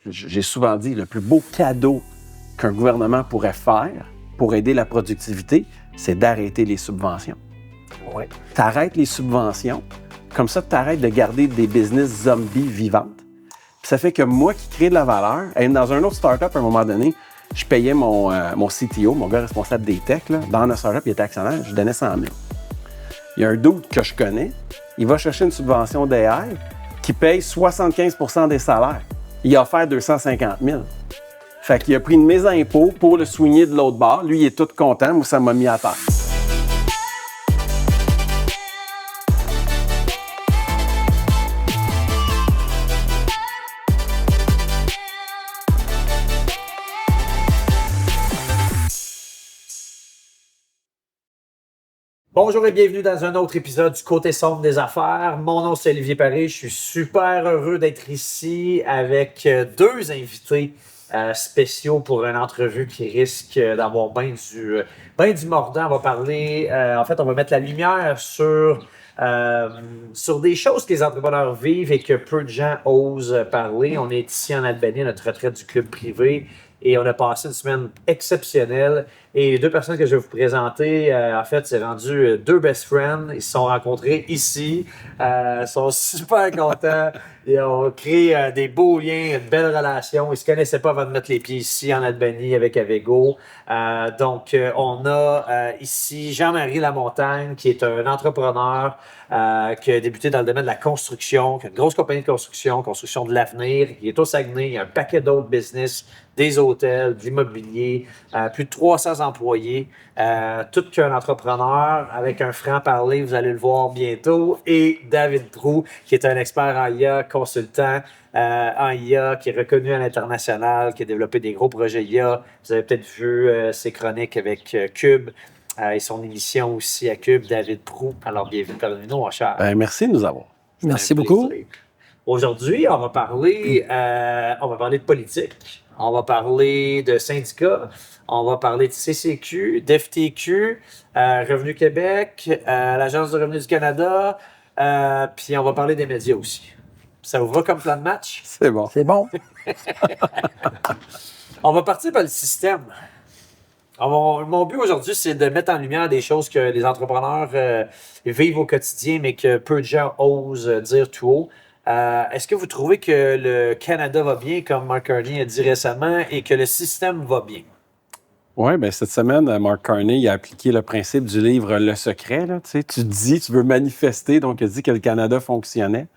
j'ai souvent dit, le plus beau cadeau qu'un gouvernement pourrait faire pour aider la productivité, c'est d'arrêter les subventions. Oui. Tu arrêtes les subventions, comme ça, tu arrêtes de garder des business zombies vivantes. Puis ça fait que moi qui crée de la valeur, dans un autre startup, à un moment donné, je payais mon CTO, mon gars responsable des techs, là, dans notre startup, il était actionnaire, je donnais 100 000. Il y a un dude que je connais, il va chercher une subvention d'AI qui paye 75 % des salaires. Il a offert 250 000. Fait qu'il a pris de mes impôts pour le soigner de l'autre bord. Lui, il est tout content. Moi, ça m'a mis à terre. Bonjour et bienvenue dans un autre épisode du Côté sombre des affaires. Mon nom, c'est Olivier Paré. Je suis super heureux d'être ici avec deux invités spéciaux pour une entrevue qui risque d'avoir bien du mordant. On va parler, on va mettre la lumière sur des choses que les entrepreneurs vivent et que peu de gens osent parler. On est ici en Albanie, à notre retraite du club privé. Et on a passé une semaine exceptionnelle. Et les deux personnes que je vais vous présenter, c'est rendu deux best friends. Ils se sont rencontrés ici. Ils sont super contents. Ils ont créé des beaux liens, une belle relation. Ils ne se connaissaient pas avant de mettre les pieds ici en Albanie avec Avego. On a ici Jean-Marie Lamontagne, qui est un entrepreneur qui a débuté dans le domaine de la construction, qui a une grosse compagnie de construction de l'avenir. Il est au Saguenay. Il y a un paquet d'autres business, des hôtels, de l'immobilier, plus de 300 employés, tout qu'un entrepreneur avec un franc-parler, vous allez le voir bientôt, et David Proulx, qui est un expert en IA, consultant en IA, qui est reconnu à l'international, qui a développé des gros projets IA. Vous avez peut-être vu ses chroniques avec Cube et son émission aussi à Cube, David Proulx. Alors, bienvenue parmi nous, mon cher. Merci de nous avoir. Merci beaucoup. Aujourd'hui, on va parler de politique. On va parler de syndicats, on va parler de CCQ, d'FTQ, Revenu Québec, l'Agence du revenu du Canada, puis on va parler des médias aussi. Ça vous va comme plan de match? C'est bon. C'est bon. On va partir par le système. Mon but aujourd'hui, c'est de mettre en lumière des choses que les entrepreneurs vivent au quotidien, mais que peu de gens osent dire tout haut. Est-ce que vous trouvez que le Canada va bien, comme Mark Carney a dit récemment, et que le système va bien? Oui, bien cette semaine, Mark Carney a appliqué le principe du livre Le Secret. Là, tu dis, tu veux manifester, donc il a dit que le Canada fonctionnait.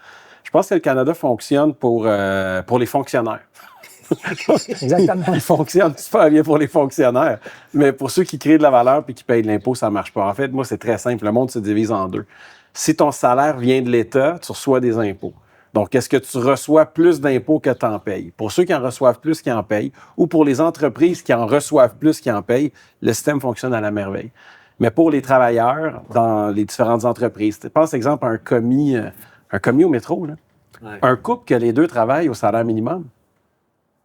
Je pense que le Canada fonctionne pour les fonctionnaires. Exactement. Il fonctionne super bien pour les fonctionnaires, mais pour ceux qui créent de la valeur et qui payent de l'impôt, ça ne marche pas. En fait, moi, c'est très simple. Le monde se divise en deux. Si ton salaire vient de l'État, tu reçois des impôts. Donc, est-ce que tu reçois plus d'impôts que tu en payes? Pour ceux qui en reçoivent plus qui en payent, ou pour les entreprises qui en reçoivent plus qui en payent, le système fonctionne à la merveille. Mais pour les travailleurs dans les différentes entreprises, pense exemple à un commis au métro, là. Ouais. Un couple que les deux travaillent au salaire minimum,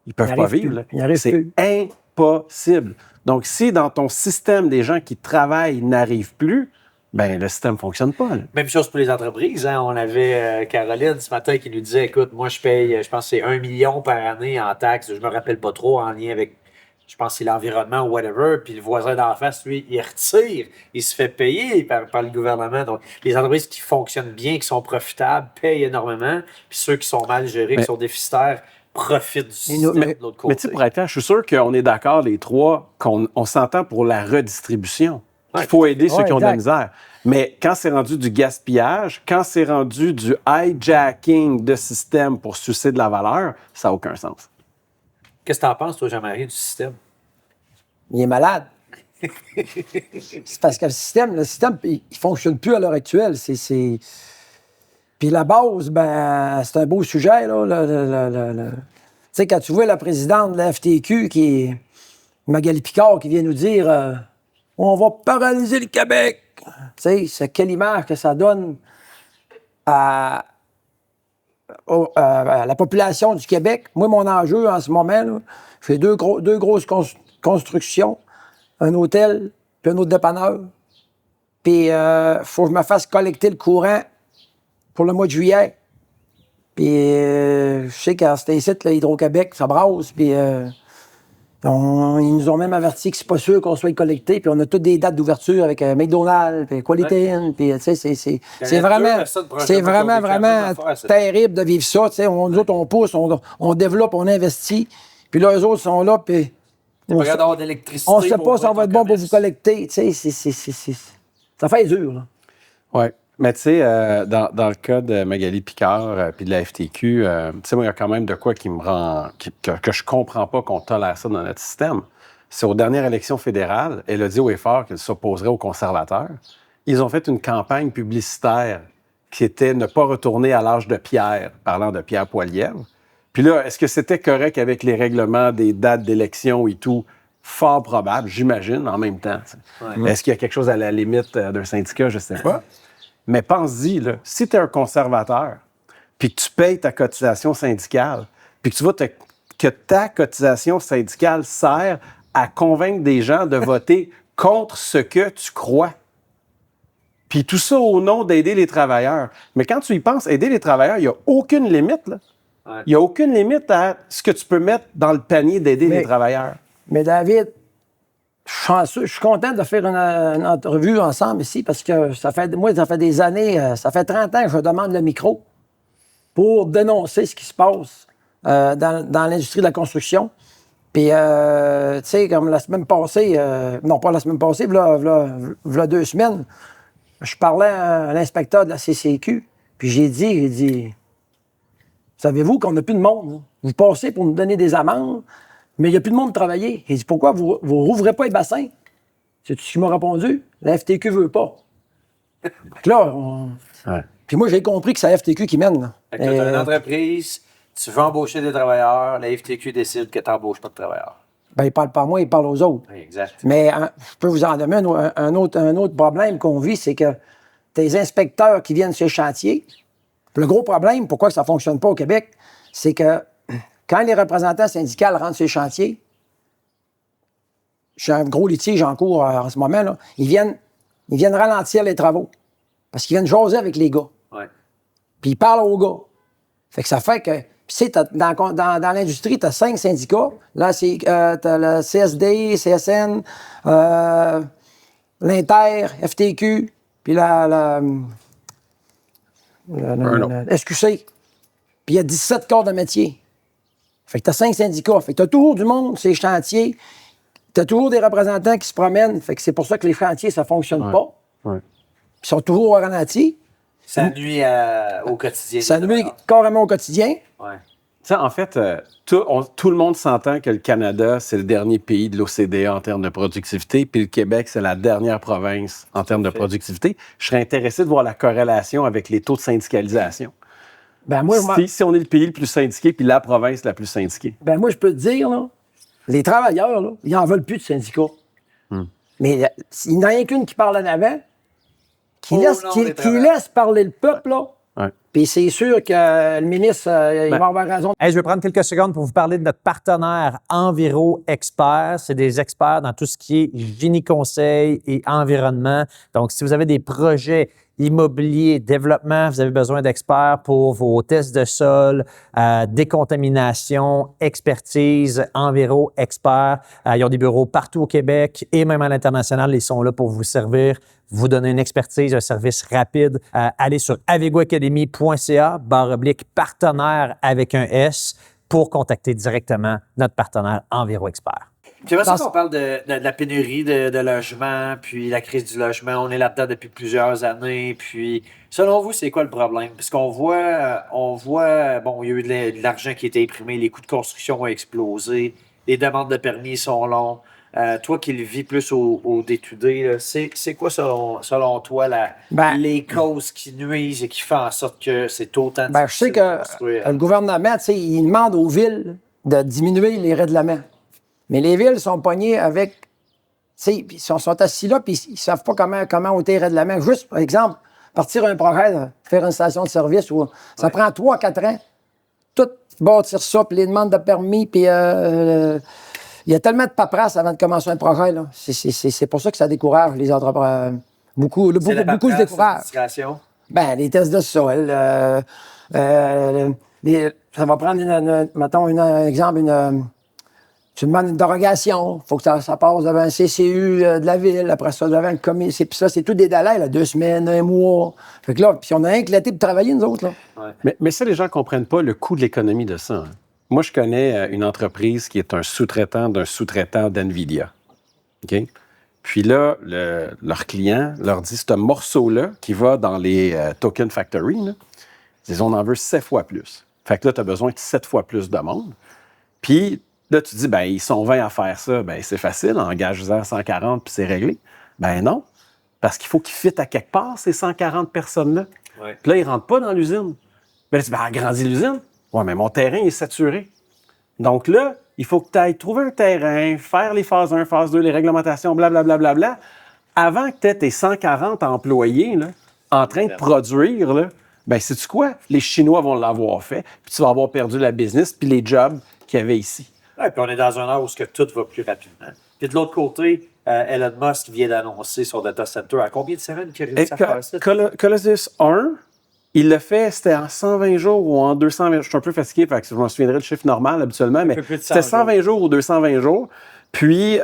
ils ne peuvent pas vivre. Là. C'est impossible. Donc, si dans ton système, des gens qui travaillent n'arrivent plus, ben le système ne fonctionne pas. Là. Même chose pour les entreprises. Hein? On avait Caroline ce matin qui nous disait, écoute, moi je paye, je pense que c'est 1 million par année en taxes, je me rappelle pas trop, en lien avec, je pense que c'est l'environnement ou whatever, puis le voisin d'en face, lui, il retire, il se fait payer par le gouvernement. Donc, les entreprises qui fonctionnent bien, qui sont profitables, payent énormément, puis ceux qui sont mal gérés, qui sont déficitaires, profitent du système de l'autre côté. Mais tu sais, pour être clair, je suis sûr qu'on est d'accord, les trois, qu'on s'entend pour la redistribution. Il faut aider ceux qui ont de la misère. Mais quand c'est rendu du gaspillage, quand c'est rendu du hijacking de système pour sucer de la valeur, ça n'a aucun sens. Qu'est-ce que tu en penses, toi, Jean-Marie, du système? Il est malade. C'est parce que le système, il ne fonctionne plus à l'heure actuelle. Puis la base, ben, c'est un beau sujet, là. Tu sais, quand tu vois la présidente de la FTQ, qui est Magali Picard, qui vient nous dire on va paralyser le Québec. Tu sais, c'est quelle image que ça donne à la population du Québec. Moi, mon enjeu en ce moment, là, j'ai deux grosses constructions, un hôtel puis un autre dépanneur. Puis, faut que je me fasse collecter le courant pour le mois de juillet. Puis je sais qu'à cet incite, Hydro-Québec, ça brasse. Puis ils nous ont même averti que c'est pas sûr qu'on soit collecté. Puis on a toutes des dates d'ouverture avec McDonald's, puis Quality Inn. Puis tu sais, c'est vraiment terrible de vivre ça. Tu sais, nous autres, on pousse, on développe, on investit. Puis là, eux autres sont là, puis on sait pas si on va être bon pour vous collecter. Tu sais, ça fait dur, là. Oui. Mais tu sais, dans le cas de Magali Picard puis de la FTQ, tu sais, moi, il y a quand même de quoi qui me rend... que je comprends pas qu'on tolère ça dans notre système. C'est aux dernières élections fédérales, elle a dit haut et fort qu'elle s'opposerait aux conservateurs. Ils ont fait une campagne publicitaire qui était ne pas retourner à l'âge de Pierre, parlant de Pierre Poilievre. Puis là, est-ce que c'était correct avec les règlements des dates d'élection et tout? Fort probable, j'imagine, en même temps. Ouais. Est-ce qu'il y a quelque chose à la limite d'un syndicat? Je ne sais pas. Mais pense-y, là, si tu es un conservateur, puis que tu payes ta cotisation syndicale, puis que tu vois que ta cotisation syndicale sert à convaincre des gens de voter contre ce que tu crois. Puis tout ça au nom d'aider les travailleurs. Mais quand tu y penses, aider les travailleurs, il n'y a aucune limite, là. Ouais. Il n'y a aucune limite à ce que tu peux mettre dans le panier d'aider les travailleurs. Mais David, je suis content de faire une entrevue ensemble ici parce que ça fait des années, ça fait 30 ans que je demande le micro pour dénoncer ce qui se passe dans l'industrie de la construction. Puis, tu sais, comme la semaine passée, non pas la semaine passée, v'là 2 semaines, je parlais à l'inspecteur de la CCQ, puis j'ai dit, savez-vous qu'on n'a plus de monde? Hein? Vous passez pour nous donner des amendes, mais il n'y a plus de monde de travailler. Il dit, pourquoi vous ne rouvrez pas les bassins? C'est ce qu'il m'a répondu. La FTQ ne veut pas. Donc là, Puis moi, j'ai compris que c'est la FTQ qui mène. Tu as une entreprise, tu veux embaucher des travailleurs, la FTQ décide que tu n'embauches pas de travailleurs. Ben, il parle pas à moi, il parle aux autres. Oui, exact. Mais je peux vous en donner un autre problème qu'on vit, c'est que tes inspecteurs qui viennent sur les chantiers, le gros problème, pourquoi ça ne fonctionne pas au Québec, c'est que quand les représentants syndicaux rentrent sur les chantiers, j'ai un gros litige en cours en ce moment, là, ils viennent ralentir les travaux. Parce qu'ils viennent jaser avec les gars. Ouais. Puis ils parlent aux gars. Fait que ça fait que... Puis tu sais, dans l'industrie, tu as 5 syndicats. Là, t'as le CSD, CSN, l'Inter, FTQ, puis la SQC. Puis il y a 17 corps de métier. Fait que tu as 5 syndicats. Fait que tu as toujours du monde, ces chantiers. Tu as toujours des représentants qui se promènent. Fait que c'est pour ça que les chantiers, ça ne fonctionne pas. Ouais. Ils sont toujours au ralenti. Ça nuit au quotidien. Ça nuit carrément au quotidien. Ouais. Ça, en fait, tout le monde s'entend que le Canada, c'est le dernier pays de l'OCDE en termes de productivité, puis le Québec, c'est la dernière province en termes de productivité. Je serais intéressé de voir la corrélation avec les taux de syndicalisation. Ben moi, si on est le pays le plus syndiqué, puis la province la plus syndiquée. Ben moi, je peux te dire, là, les travailleurs, là, ils n'en veulent plus de syndicats. Mais il n'y en a rien qu'une qui parle en avant, qui laisse parler le peuple, là. Ouais. Puis c'est sûr que le ministre, il va avoir raison. Hey, je vais prendre quelques secondes pour vous parler de notre partenaire Enviro Expert. C'est des experts dans tout ce qui est génie conseil et environnement. Donc, si vous avez des projets immobilier, développement, vous avez besoin d'experts pour vos tests de sol, décontamination, expertise, Enviro Expert. Ils ont des bureaux partout au Québec et même à l'international. Ils sont là pour vous servir, vous donner une expertise, un service rapide. Allez sur avegoacademy.ca/partenaire avec un S pour contacter directement notre partenaire Enviro Expert. J'aimerais ça qu'on parle de la pénurie de logements, puis la crise du logement. On est là-dedans depuis plusieurs années. Puis, selon vous, c'est quoi le problème? Parce qu'on voit, bon, il y a eu de l'argent qui a été imprimé, les coûts de construction ont explosé, les demandes de permis sont longs. Toi qui le vis plus au day-to-day, c'est quoi, selon toi, les causes qui nuisent et qui font en sorte que c'est autant difficile je sais que le gouvernement, il demande aux villes de diminuer les règlements. Mais les villes sont pognées avec... Ils sont assis là, puis ils ne savent pas comment ôter les règlements. Juste, par exemple, partir un projet, faire une station de service, ça prend 3-4 ans. Tout bâtir ça, puis les demandes de permis, puis... il y a tellement de paperasse avant de commencer un projet. Là. C'est pour ça que ça décourage les entrepreneurs. Beaucoup se découragent. La Ben, les tests de sol, Ça va prendre, mettons, un exemple, tu demandes une dérogation, il faut que ça passe devant un CCU de la ville, après ça, devant le comité. Puis ça, c'est tout des délais, là, 2 semaines, 1 mois. Fait que là, puis on a un l'été pour travailler, nous autres. Là. Ouais. Mais ça, les gens ne comprennent pas le coût de l'économie de ça. Hein. Moi, je connais une entreprise qui est un sous-traitant d'un sous-traitant d'NVIDIA. OK? Puis là, leur client leur dit, ce morceau-là qui va dans les Token Factory, là, ils on en veut 7 fois plus. Fait que là, tu as besoin de 7 fois plus de monde. Puis là, tu dis, ben ils sont 20 à faire ça. Ben c'est facile, engage-en 140 puis c'est réglé. Ben non, parce qu'il faut qu'ils fitent à quelque part, ces 140 personnes-là. Ouais. Puis là, ils ne rentrent pas dans l'usine. Ben là, tu dis, ben agrandis l'usine. Ouais, mais mon terrain est saturé. Donc là, il faut que tu ailles trouver un terrain, faire les phases 1, phase 2, les réglementations, blablabla, avant que tu aies tes 140 employés là, en train de produire, là, ben sais-tu quoi? Les Chinois vont l'avoir fait, puis tu vas avoir perdu la business puis les jobs qu'il y avait ici. Ouais, puis on est dans un ère où tout va plus rapidement. Puis de l'autre côté, Elon Musk vient d'annoncer son data center. À combien de semaines qu'il a réussi à faire ça? Colossus 1, il l'a fait, c'était en 120 jours ou en 220. Je suis un peu fatigué, fait que je me souviendrai du chiffre normal habituellement, mais c'était 120 jours ou 220 jours. Puis,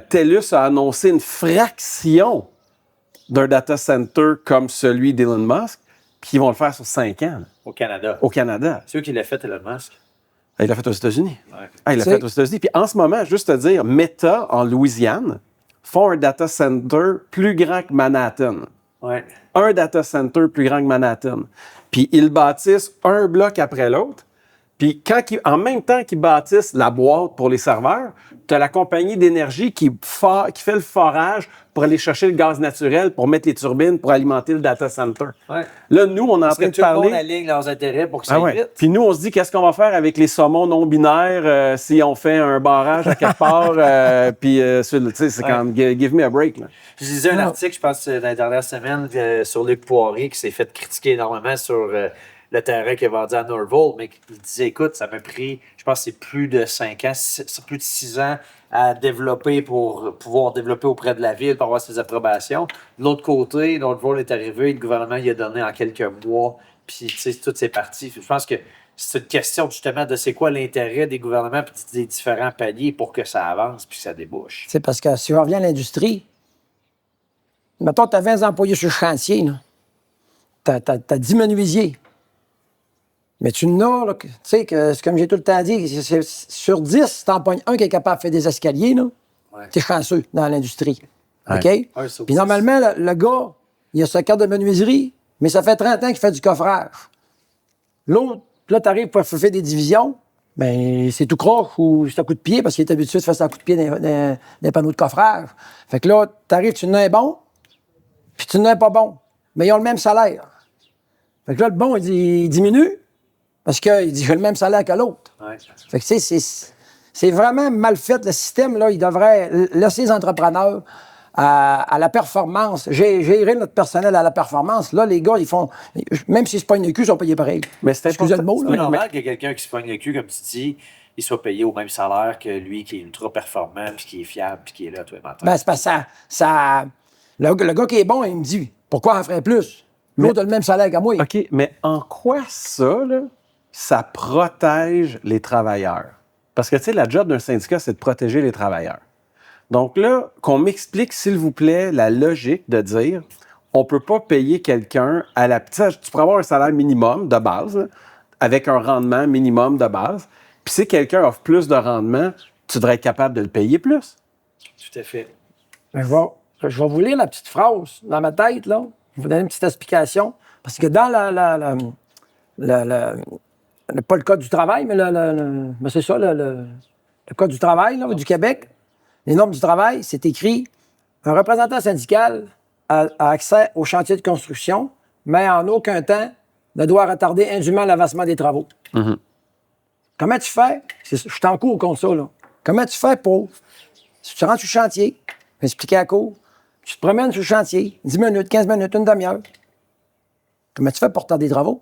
TELUS a annoncé une fraction d'un data center comme celui d'Elon Musk, puis ils vont le faire sur 5 ans. Là, Au Canada. au Canada. C'est eux qui l'ont fait, Elon Musk. Il l'a fait aux États-Unis. Ouais. Il l'a fait aux États-Unis. Puis en ce moment, juste te dire, Meta, en Louisiane, font un data center plus grand que Manhattan. Ouais. Un data center plus grand que Manhattan. Puis ils bâtissent un bloc après l'autre. Puis en même temps qu'ils bâtissent la boîte pour les serveurs, tu as la compagnie d'énergie qui fait le forage pour aller chercher le gaz naturel, pour mettre les turbines, pour alimenter le data center. Ouais. Là, nous, on est en Parce train que de tout le monde parler... aligne leurs intérêts pour que ça Ah aille ouais. vite. Puis nous, on se dit, qu'est-ce qu'on va faire avec les saumons non binaires si on fait un barrage à quelque part? Puis, tu sais, c'est comme, give me a break. Là. Je lisais un article, je pense, dans les dernières semaines, sur Luc Poirier, qui s'est fait critiquer énormément sur le terrain qu'il a vendu à Norval, mais il disait, écoute, ça m'a pris, je pense que c'est plus de 5 ans, c'est plus de 6 ans à développer pour pouvoir développer auprès de la ville, pour avoir ses approbations. De l'autre côté, Norval est arrivé, le gouvernement il a donné en quelques mois, puis tu sais, toutes ces parties. Je pense que c'est une question justement de c'est quoi l'intérêt des gouvernements puis des différents paliers pour que ça avance puis que ça débouche. C'est parce que si on revient à l'industrie, mettons, tu as 20 employés sur le chantier, tu as 10 menuisiers. Mais tu n'as, tu sais, comme j'ai tout le temps dit, sur 10, si tu en pognes un qui est capable de faire des escaliers, tu es chanceux dans l'industrie. Ouais. OK? Puis normalement, le gars, il a sa carte de menuiserie, mais ça fait 30 ans qu'il fait du coffrage. L'autre, là, tu arrives pour faire des divisions, bien, c'est tout croche ou c'est un coup de pied parce qu'il est habitué de faire ça à coup de pied dans les panneaux de coffrage. Fait que là, tu arrives, tu n'as un bon, puis tu n'as un pas bon. Mais ils ont le même salaire. Fait que là, le bon, il diminue parce qu'il dit j'ai le même salaire que l'autre. Ouais. Fait que, tu sais, c'est vraiment mal fait, le système, là. Il devrait laisser les entrepreneurs à la performance. Gérer notre personnel à la performance. Là, les gars, ils font... Même s'ils se pognent le cul, ils sont payés pareil. Mais c'est Excusez le mot, C'est là. normal que quelqu'un qui se pogne le cul, comme tu dis, il soit payé au même salaire que lui qui est ultra performant, puis qui est fiable, puis qui est là tous les matins. Ben, c'est parce que le gars qui est bon, il me dit pourquoi on ferait plus? L'autre a le même salaire qu'à moi. OK, mais en quoi ça, là, ça protège les travailleurs? Parce que, tu sais, la job d'un syndicat, c'est de protéger les travailleurs. Donc là, qu'on m'explique, s'il vous plaît, la logique de dire on ne peut pas payer quelqu'un à la... Tu pourrais avoir un salaire minimum de base, là, avec un rendement minimum de base. Puis si quelqu'un offre plus de rendement, tu devrais être capable de le payer plus. Tout à fait. Ben, je vais vous lire la petite phrase dans ma tête, là. Je vais vous donner une petite explication. Parce que dans pas le Code du travail, mais ben c'est ça, le Code du travail là, du Québec, les normes du travail, c'est écrit « Un représentant syndical a accès au chantier de construction, mais en aucun temps ne doit retarder indûment l'avancement des travaux. Mm-hmm. Comment tu fais? Je suis en cours contre ça, là. Comment tu fais pour... Si tu rentres sur le chantier, je vais expliquer à court, tu te promènes sur le chantier, 10 minutes, 15 minutes, une demi-heure. Comment tu fais pour retarder des travaux?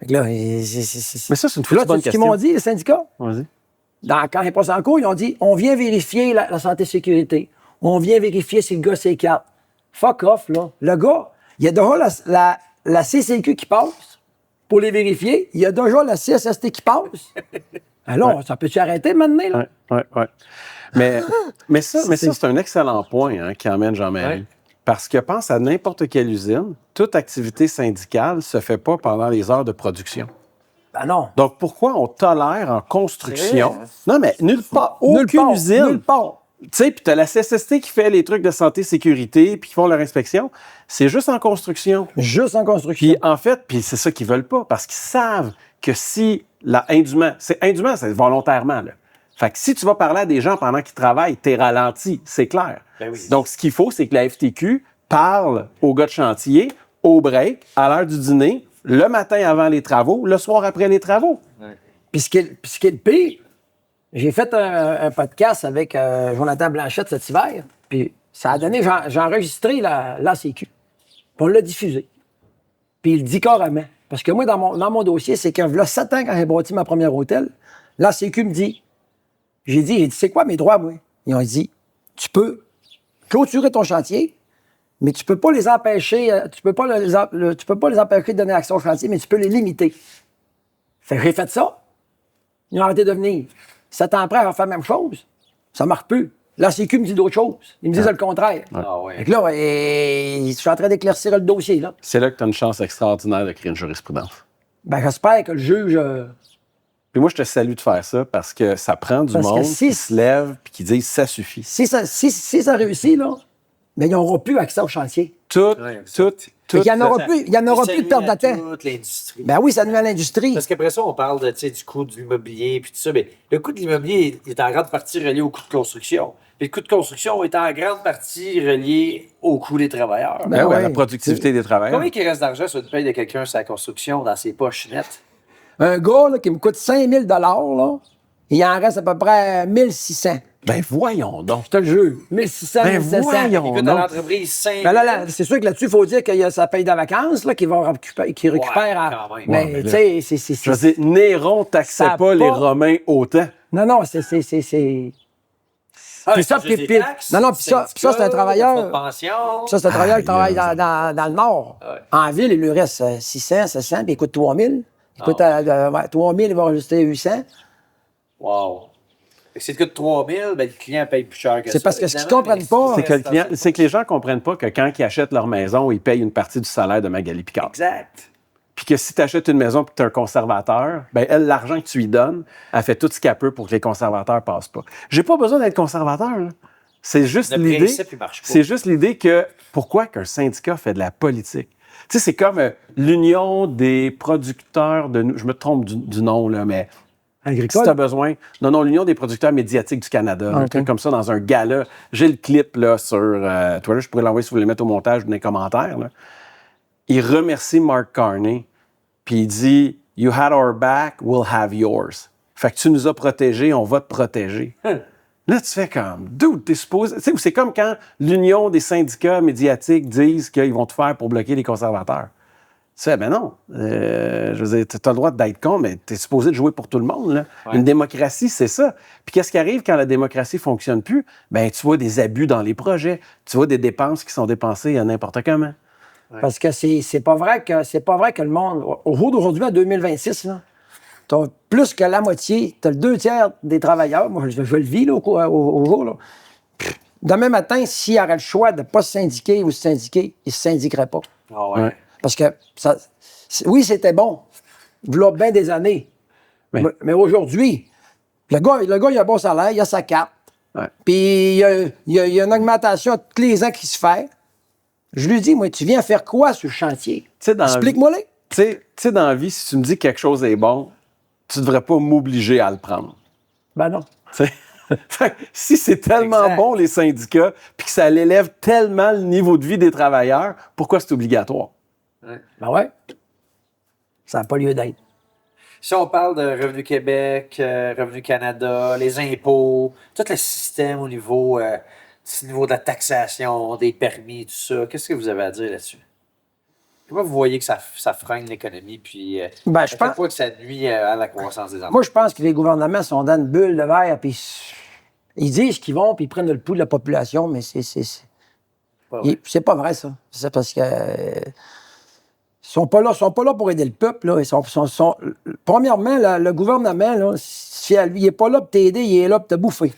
Fait que là, Mais ça, c'est une là, bonne question. ce qu'ils m'ont dit, les syndicats? Vas-y. Quand ils passent en cours, ils ont dit on vient vérifier la santé et sécurité. On vient vérifier si le gars c'est 4. Fuck off, là. Le gars, il y a déjà la CCQ qui passe, pour les vérifier. Il y a déjà la CSST qui passe. Alors, ça peut-tu arrêter maintenant, là? Oui. Mais ça, c'est un excellent point hein, qui emmène Jean-Marie. Ouais. Parce que pense à n'importe quelle usine, toute activité syndicale ne se fait pas pendant les heures de production. Ben non. Donc, pourquoi on tolère en construction? C'est Non, mais nulle part, Nulle aucune part, usine. nulle part. Tu sais, puis tu as la CSST qui fait les trucs de santé, sécurité, puis qui font leur inspection. C'est juste en construction. Juste en construction. Puis en fait, puis c'est ça qu'ils veulent pas, parce qu'ils savent que si indûment, c'est volontairement, là. Fait que si tu vas parler à des gens pendant qu'ils travaillent, t'es ralenti, c'est clair. Ben oui. Donc, ce qu'il faut, c'est que la FTQ parle aux gars de chantier, au break, à l'heure du dîner, le matin avant les travaux, le soir après les travaux. Puis ce qui est le pire, j'ai fait un podcast avec Jonathan Blanchette cet hiver, puis ça a donné, j'ai enregistré l'ACQ, puis on l'a diffusé. Puis il le dit carrément. Parce que moi, dans mon dossier, c'est que là, 7 ans, quand j'ai bâti ma première hôtel, l'ACQ me dit, j'ai dit, c'est quoi mes droits, moi? Ils ont dit, tu peux clôturer ton chantier, mais tu peux pas les empêcher, tu peux pas les empêcher de donner accès au chantier, mais tu peux les limiter. Fait que j'ai fait ça. Ils ont arrêté de venir. 7 ans après, on va faire la même chose. Ça marche plus. La Sécu me dit d'autres choses. Ils me disent le contraire. Ah ouais. Fait que là, je suis en train d'éclaircir le dossier, là. C'est là que tu as une chance extraordinaire de créer une jurisprudence. Ben, j'espère que le juge... Puis moi, je te salue de faire ça parce que ça prend du Parce que monde si- qui se lève puis qui dit ça suffit. si ça réussit, là, ben, ils n'auront plus accès au chantier. Tout. Fait qu'il y en aura plus, il y en aura plus de perte de temps. Toute l'industrie. Ben oui, ça nuit à l'industrie. Parce qu'après ça, on parle de, du coût de l'immobilier puis tout ça. Mais le coût de l'immobilier est en grande partie relié au coût de construction. Puis le coût de construction est en grande partie relié au coût des travailleurs. Ben ouais, ouais. la productivité des travailleurs. Combien il reste d'argent sur une paye de quelqu'un sur la construction dans ses poches nettes? Un gars là, qui me coûte 5 000 là, il en reste à peu près 1 600. Ben voyons donc. Je te le jure. 1 600, Ben 1 700. voyons. Il coûte non. à l'entreprise 5 Ben là, c'est sûr que là-dessus, il faut dire qu'il y a sa paye de vacances là, qu'il récupère. quand même. Mais Ouais, mais tu sais, c'est. Je veux dire, Néron taxait Ça a pas les pas- Romains autant. Non, c'est. Ah, Puis ça, c'est puis- des taxes, non, non, puis ça, c'est un syndicats, travailleur. fonds de pension. Ça, c'est un travailleur qui travaille dans le Nord. Ouais. En ville, il lui reste 600, 700, puis il coûte 3 000. Il coûte 3 000, il va rajouter 800. Wow. Fait que si tu coûtes 3 000, ben, le client paye plus cher que ça. C'est parce que ce qu'ils évidemment, comprennent mais pas, C'est que les gens comprennent pas que quand ils achètent leur maison, ils payent une partie du salaire de Magali Picard. Exact. Puis que si tu achètes une maison et que tu es un conservateur, ben elle, l'argent que tu lui donnes, elle fait tout ce qu'elle peut pour que les conservateurs passent pas. J'ai pas besoin d'être conservateur, là. C'est juste Le l'idée. principe, il marche pas. C'est juste l'idée que pourquoi qu'un syndicat fait de la politique. Tu sais, c'est comme l'Union des producteurs de... Je me trompe du nom, là, mais si Agricole. tu as besoin... Non, l'Union des producteurs médiatiques du Canada. Un ok. truc comme ça, dans un gala. J'ai le clip là, sur Twitter. Je pourrais l'envoyer si vous voulez le mettre au montage ou dans les commentaires. Là. Il remercie Mark Carney, puis il dit « You had our back, we'll have yours. » Fait que tu nous as protégés, on va te protéger. Là, tu fais comme, dude, t'es supposé. Tu sais, c'est comme quand l'Union des syndicats médiatiques disent qu'ils vont tout faire pour bloquer les conservateurs. Tu fais, ben non. Je veux dire, t'as le droit d'être con, mais t'es supposé de jouer pour tout le monde, là. Ouais. Une démocratie, c'est ça. Puis qu'est-ce qui arrive quand la démocratie fonctionne plus? Ben, tu vois des abus dans les projets. Tu vois des dépenses qui sont dépensées à n'importe comment. Parce que c'est pas vrai que le monde. Au jour d'aujourd'hui, en 2026, là, t'as plus que la moitié, t'as le 2 tiers des travailleurs. Moi, je le vis là, au jour. Là. Demain matin, s'il y aurait le choix de ne pas se syndiquer ou se syndiquer, il ne se syndiquerait pas. Ah ouais. Ouais. Parce que, oui, c'était bon. Il y a bien des années. Oui. Mais aujourd'hui, le gars, il a un bon salaire, il a sa carte. Ouais. Puis il y a une augmentation tous les ans qui se fait. Je lui dis, moi, tu viens faire quoi sur le chantier? sais, dans la Explique-moi-le. Tu sais, dans la vie, si tu me dis que quelque chose est bon, tu ne devrais pas m'obliger à le prendre. Ben non. Tu sais? Fait que si c'est tellement Exact. bon, les syndicats, puis que ça l'élève tellement le niveau de vie des travailleurs, pourquoi c'est obligatoire? Ben ouais. Ça n'a pas lieu d'être. Si on parle de Revenu Québec, Revenu Canada, les impôts, tout le système au niveau de la taxation, des permis, tout ça, qu'est-ce que vous avez à dire là-dessus? Comment vous voyez que ça freine l'économie, puis Ben, à je chaque pense, fois que ça nuit à la croissance des emplois? moi, je pense que les gouvernements sont dans une bulle de verre, puis ils disent qu'ils vont, puis ils prennent le pouls de la population, mais Pas vrai. c'est pas vrai, ça. C'est parce que sont pas là pour aider le peuple. Là. Premièrement, le gouvernement, là, si il n'est pas là pour t'aider, il est là pour te bouffer.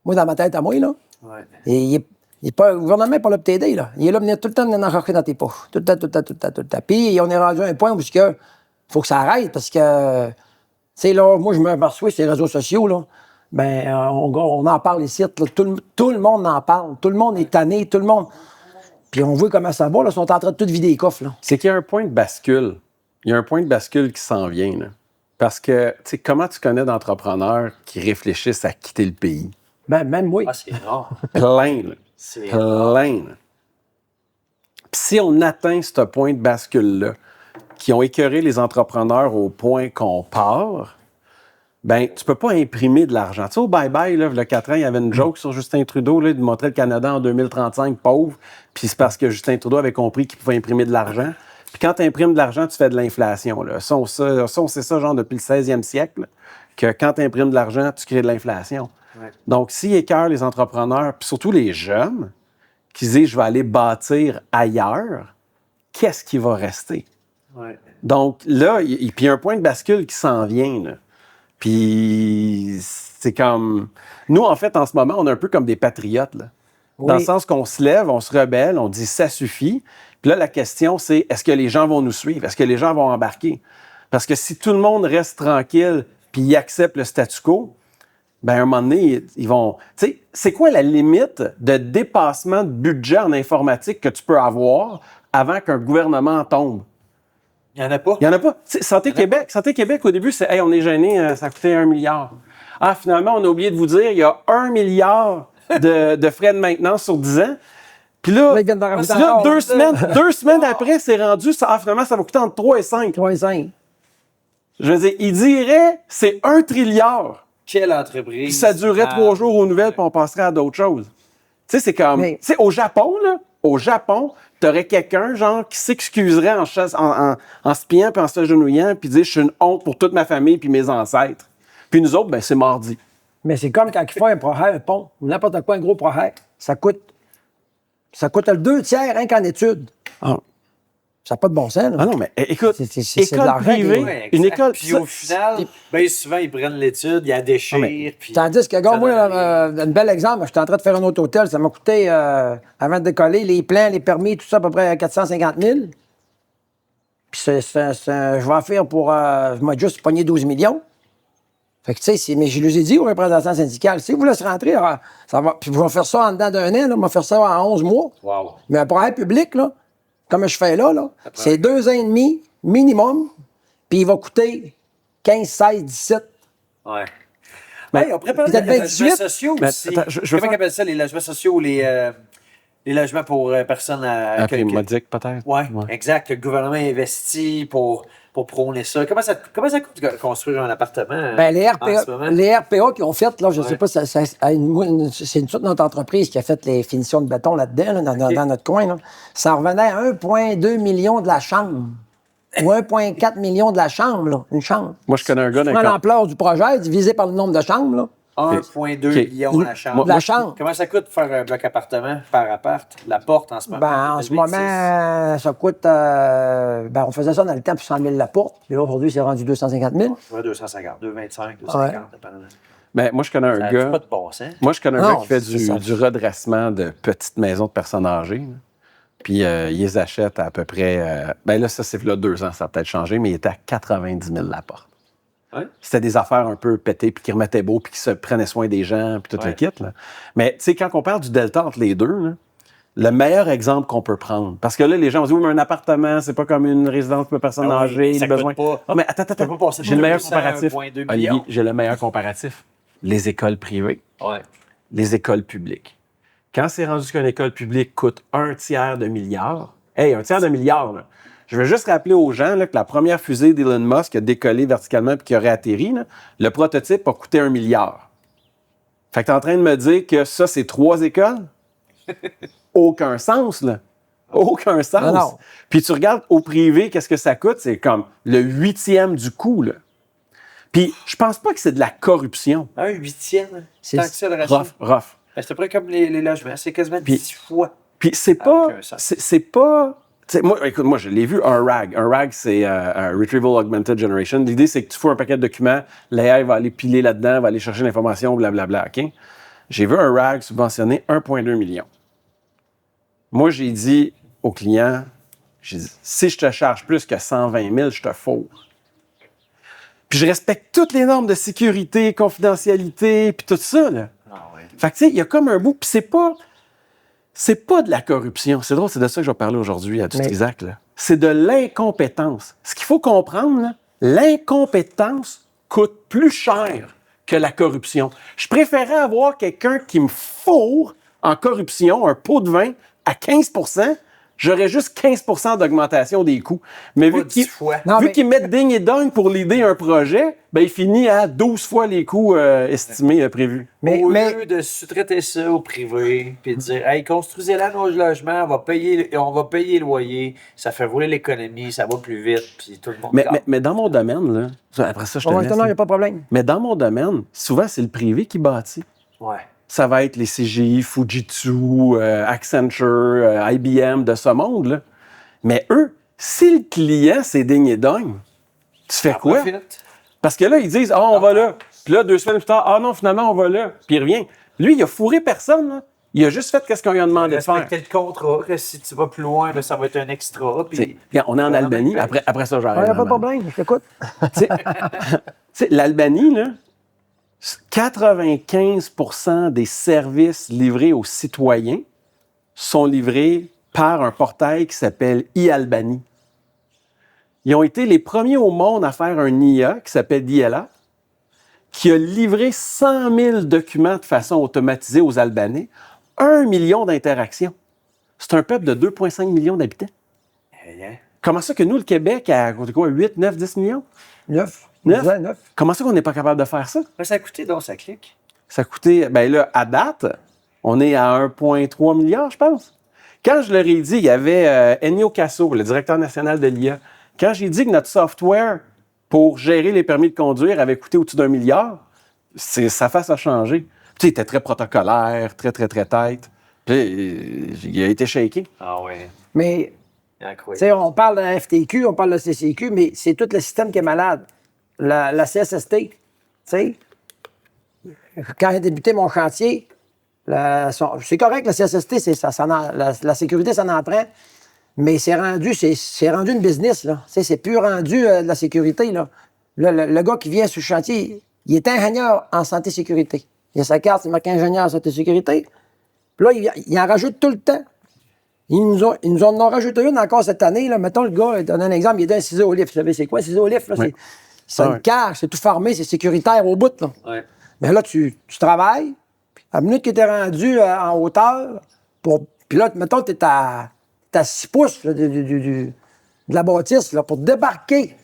Moi, dans ma tête à moi, là. Ouais. Et le gouvernement n'est pas là pour t'aider. Là. Il est là pour venir tout le temps en chercher dans tes poches. Tout le temps. Puis, on est rendu à un point où il faut que ça arrête parce que, tu sais, là, moi, je me perçois sur les réseaux sociaux, là. Ben, on en parle ici. Là. Tout le monde en parle. Tout le monde est tanné. Tout le monde. Puis on voit comment ça va, là. Ils sont en train de tout vider les coffres, là. C'est qu'il y a un point de bascule. Il y a un point de bascule qui s'en vient, là. Parce que, tu sais, comment tu connais d'entrepreneurs qui réfléchissent à quitter le pays? Ben, même moi. Ah, c'est rare. Plein, là. C'est Plein, là. Puis si on atteint ce point de bascule-là, qui ont écœuré les entrepreneurs au point qu'on part, ben tu peux pas imprimer de l'argent. Tu sais, au bye-bye, là, il y a 4 ans, il y avait une joke sur Justin Trudeau, là, de montrer le Canada en 2035 pauvre, puis c'est parce que Justin Trudeau avait compris qu'il pouvait imprimer de l'argent. Puis quand tu imprimes de l'argent, tu fais de l'inflation. Là. Ça, on sait ça genre depuis le 16e siècle, là, que quand tu imprimes de l'argent, tu crées de l'inflation. Ouais. Donc, s'ils écœurent les entrepreneurs, puis surtout les jeunes, qui disent « je vais aller bâtir ailleurs », qu'est-ce qui va rester? Ouais. Donc là, puis il y a un point de bascule qui s'en vient, là. Puis c'est comme... Nous, en fait, en ce moment, on est un peu comme des patriotes, là. Dans le sens qu'on se lève, on se rebelle, on dit « ça suffit ». Puis là, la question, c'est est-ce que les gens vont nous suivre? Est-ce que les gens vont embarquer? Parce que si tout le monde reste tranquille puis ils acceptent le statu quo, ben à un moment donné, ils vont... Tu sais, c'est quoi la limite de dépassement de budget en informatique que tu peux avoir avant qu'un gouvernement tombe? Il n'y en a pas. Il n'y en a pas. Santé Québec, au début, c'est « Hey, on est gêné, ça coûtait 1 milliard. » Ah, finalement, on a oublié de vous dire, il y a 1 milliard de frais de maintenance sur 10 ans. Puis là, Ils viennent d'en rajouter là, encore. 2 semaines après, c'est rendu, finalement, ça va coûter entre 3 et 5. 3 et 5. Je veux dire, il dirait, c'est 1 trilliard. Quelle entreprise. Puis ça durerait 3 jours aux nouvelles, puis on passerait à d'autres choses. Tu sais, c'est comme... Mais- Tu sais, au Japon, t'aurais quelqu'un, genre, qui s'excuserait en se pliant puis en s'agenouillant, puis dire « Je suis une honte pour toute ma famille puis mes ancêtres. » Puis nous autres, ben c'est mardi. Mais c'est comme quand ils font un projet, un pont, ou n'importe quoi, un gros projet. Ça coûte le 2/3 rien qu'en études. Ah. Ça n'a pas de bon sens, là. Ah non, mais écoute, C'est de école l'argent privée, Ouais, une exact. école... Puis au final, bien souvent, ils prennent l'étude, il y a des déchirent. Puis Tandis que, gars, ça moi, donne un bel exemple, j'étais en train de faire un autre hôtel, ça m'a coûté, avant de décoller, les plans, les permis, tout ça, à peu près 450 000. Puis je vais en faire pour, je m'ai juste pogné 12 millions. Fait que, tu sais, mais je les ai dit aux représentants syndicaux, si vous voulez se rentrer, ça va, puis je vais faire ça en dedans d'un an, là, je vais faire ça en 11 mois. Wow. Mais un projet public, là, comme je fais là, c'est 2 ans et demi minimum, puis il va coûter 15, 16, 17. Ouais. Hey, on prépare peut-être les bien logements 18. sociaux Mais aussi. attends, je veux Comment faire- ils appellent ça, les logements sociaux ou les logements pour personnes à... Après, modique, peut-être. Ouais, exact. Le gouvernement investit pour prôner ça. Comment ça coûte de construire un appartement Ben, les en ce moment? RPA qui ont fait, là, je ne sais Ouais. pas, c'est toute notre entreprise qui a fait les finitions de béton là-dedans, là, dans notre coin. Là. Ça revenait à 1,2 million de la chambre. Ou 1,4 million de la chambre, là, une chambre. Moi, je connais un gars Prends d'un l'ampleur du projet, divisé par le nombre de chambres, là. 1,2 OK. million la chambre. De la chambre. Comment ça coûte de faire un bloc appartement par appart? La porte en ce moment? Ben, en ce moment, ça coûte. Ben, on faisait ça dans le temps pour 100 000 la porte. Puis là, aujourd'hui, c'est rendu 250 000. Ouais, 250, 225, 250, dépendamment. Ben, moi, je connais un Ça gars... n'a pas de bon sens. Moi, je connais un Non, gars qui fait c'est ça. du redressement de petites maisons de personnes âgées. Là. Puis, ils les achètent à peu près... ben là, ça, c'est là 2 ans, ça a peut-être changé, mais il était à 90 000 la porte. Ouais. C'était des affaires un peu pétées, puis qui remettaient beau, puis qui se prenaient soin des gens, puis tout le kit. Là. Mais, tu sais, quand on parle du delta entre les deux, là, le meilleur exemple qu'on peut prendre, parce que là, les gens vont dire, oui, mais un appartement, c'est pas comme une résidence pour personnes Ah oui, âgées, ça les besoins... coûte pas. Ah, mais attends, Ça peut pas passer de j'ai le meilleur 200 comparatif. 1,2 million. Olivier, j'ai le meilleur comparatif. Les écoles privées, Ouais. les écoles publiques. Quand c'est rendu qu'une école publique coûte 1/3 de milliard, hey, 1/3 de milliard, là. Je veux juste rappeler aux gens là, que la première fusée d'Elon Musk a décollé verticalement puis qui aurait atterri, là, le prototype a coûté 1 milliard. Fait que t'es en train de me dire que ça, c'est 3 écoles? Aucun sens, là. Aucun sens. Non, non. Puis tu regardes au privé, qu'est-ce que ça coûte? C'est comme le 8e du coût, là. Puis je pense pas que c'est de la corruption. Un 8e, C'est tant que ça le ratio. Rough. Ben, c'est à peu près comme les logements, c'est quasiment Puis- 10 fois. Puis c'est Ah, pas, aucun sens. c'est pas Tu sais, écoute, moi, je l'ai vu, un RAG. Un RAG, c'est un Retrieval Augmented Generation. L'idée, c'est que tu fous un paquet de documents, l'AI va aller piler là-dedans, va aller chercher l'information, blablabla, OK? J'ai vu un RAG subventionné 1,2 million. Moi, j'ai dit au client, si je te charge plus que 120 000, je te fourre. Puis je respecte toutes les normes de sécurité, confidentialité, puis tout ça, là. Ah ouais. Fait que, tu sais, il y a comme un bout, puis c'est pas de la corruption. C'est drôle, c'est de ça que je vais parler aujourd'hui à Dutrisac, là. C'est de l'incompétence. Ce qu'il faut comprendre, là, l'incompétence coûte plus cher que la corruption. Je préférais avoir quelqu'un qui me fourre en corruption un pot de vin à 15 %, j'aurais juste 15 % d'augmentation des coûts. Mais vu qu'ils mettent digne et dingue pour l'aider un projet, ben, il finit à 12 fois les coûts estimés prévus. Au lieu de sous-traiter ça au privé, puis de dire, hey, construisez-là nos logements, on va payer le loyer, ça fait rouler l'économie, ça va plus vite, puis tout le monde. Mais dans mon domaine, là, après ça, je te laisse. Non, il n'y a pas de problème. Mais dans mon domaine, souvent, c'est le privé qui bâtit. Ouais. Ça va être les CGI, Fujitsu, Accenture, IBM de ce monde, là. Mais eux, si le client, c'est digne et dingue, tu fais quoi? Parce que là, ils disent, on va là. Puis là, 2 semaines plus tard, non, finalement, on va là. Puis il revient. Lui, il a fourré personne, là. Il a juste fait ce qu'on lui a demandé de faire. Respecter le contrat, que si tu vas plus loin, ça va être un extra. Puis... On est en Albanie. Après ça, j'arrête. Il n'y a pas de problème, je t'écoute. Tu sais, l'Albanie, là, 95 % des services livrés aux citoyens sont livrés par un portail qui s'appelle e-Albanie. Ils ont été les premiers au monde à faire un IA qui s'appelle DIALA, qui a livré 100 000 documents de façon automatisée aux Albanais, 1 million d'interactions. C'est un peuple de 2,5 millions d'habitants. Comment ça que nous, le Québec, à quoi, 8, 9, 10 millions? 9. 9? Comment ça qu'on n'est pas capable de faire ça? Ça a coûté, donc ça clique. Ça a coûté, bien là, à date, on est à 1,3 milliard, je pense. Quand je leur ai dit, il y avait Ennio Casso, le directeur national de l'IA. Quand j'ai dit que notre software pour gérer les permis de conduire avait coûté au-dessus d'1 milliard, sa face a changé. Tu sais, il était très protocolaire, très, très, très tête. Puis, il a été shaké. Ah oui. Mais, tu sais, on parle de la FTQ, on parle de la CCQ, mais c'est tout le système qui est malade. La CSST, tu sais, quand j'ai débuté mon chantier, c'est correct, la CSST, la sécurité, ça en prend, mais c'est rendu une business, là. C'est plus rendu de la sécurité, là. Le gars qui vient sur le chantier, il est ingénieur en santé-sécurité. Il a sa carte, c'est marqué ingénieur en santé-sécurité. Puis là, il en rajoute tout le temps. Ils nous en ont rajouté une encore cette année, là. Mettons, le gars, je donne un exemple, il est dans un ciseau au lift. Vous savez, c'est quoi un ciseau au lift, là? Oui. C'est une cage, c'est tout formé, c'est sécuritaire au bout, là. Ouais. Mais là, tu travailles, puis à la minute que tu es rendu en hauteur, puis là, mettons, tu es à 6 pouces là, de la bâtisse là, pour débarquer.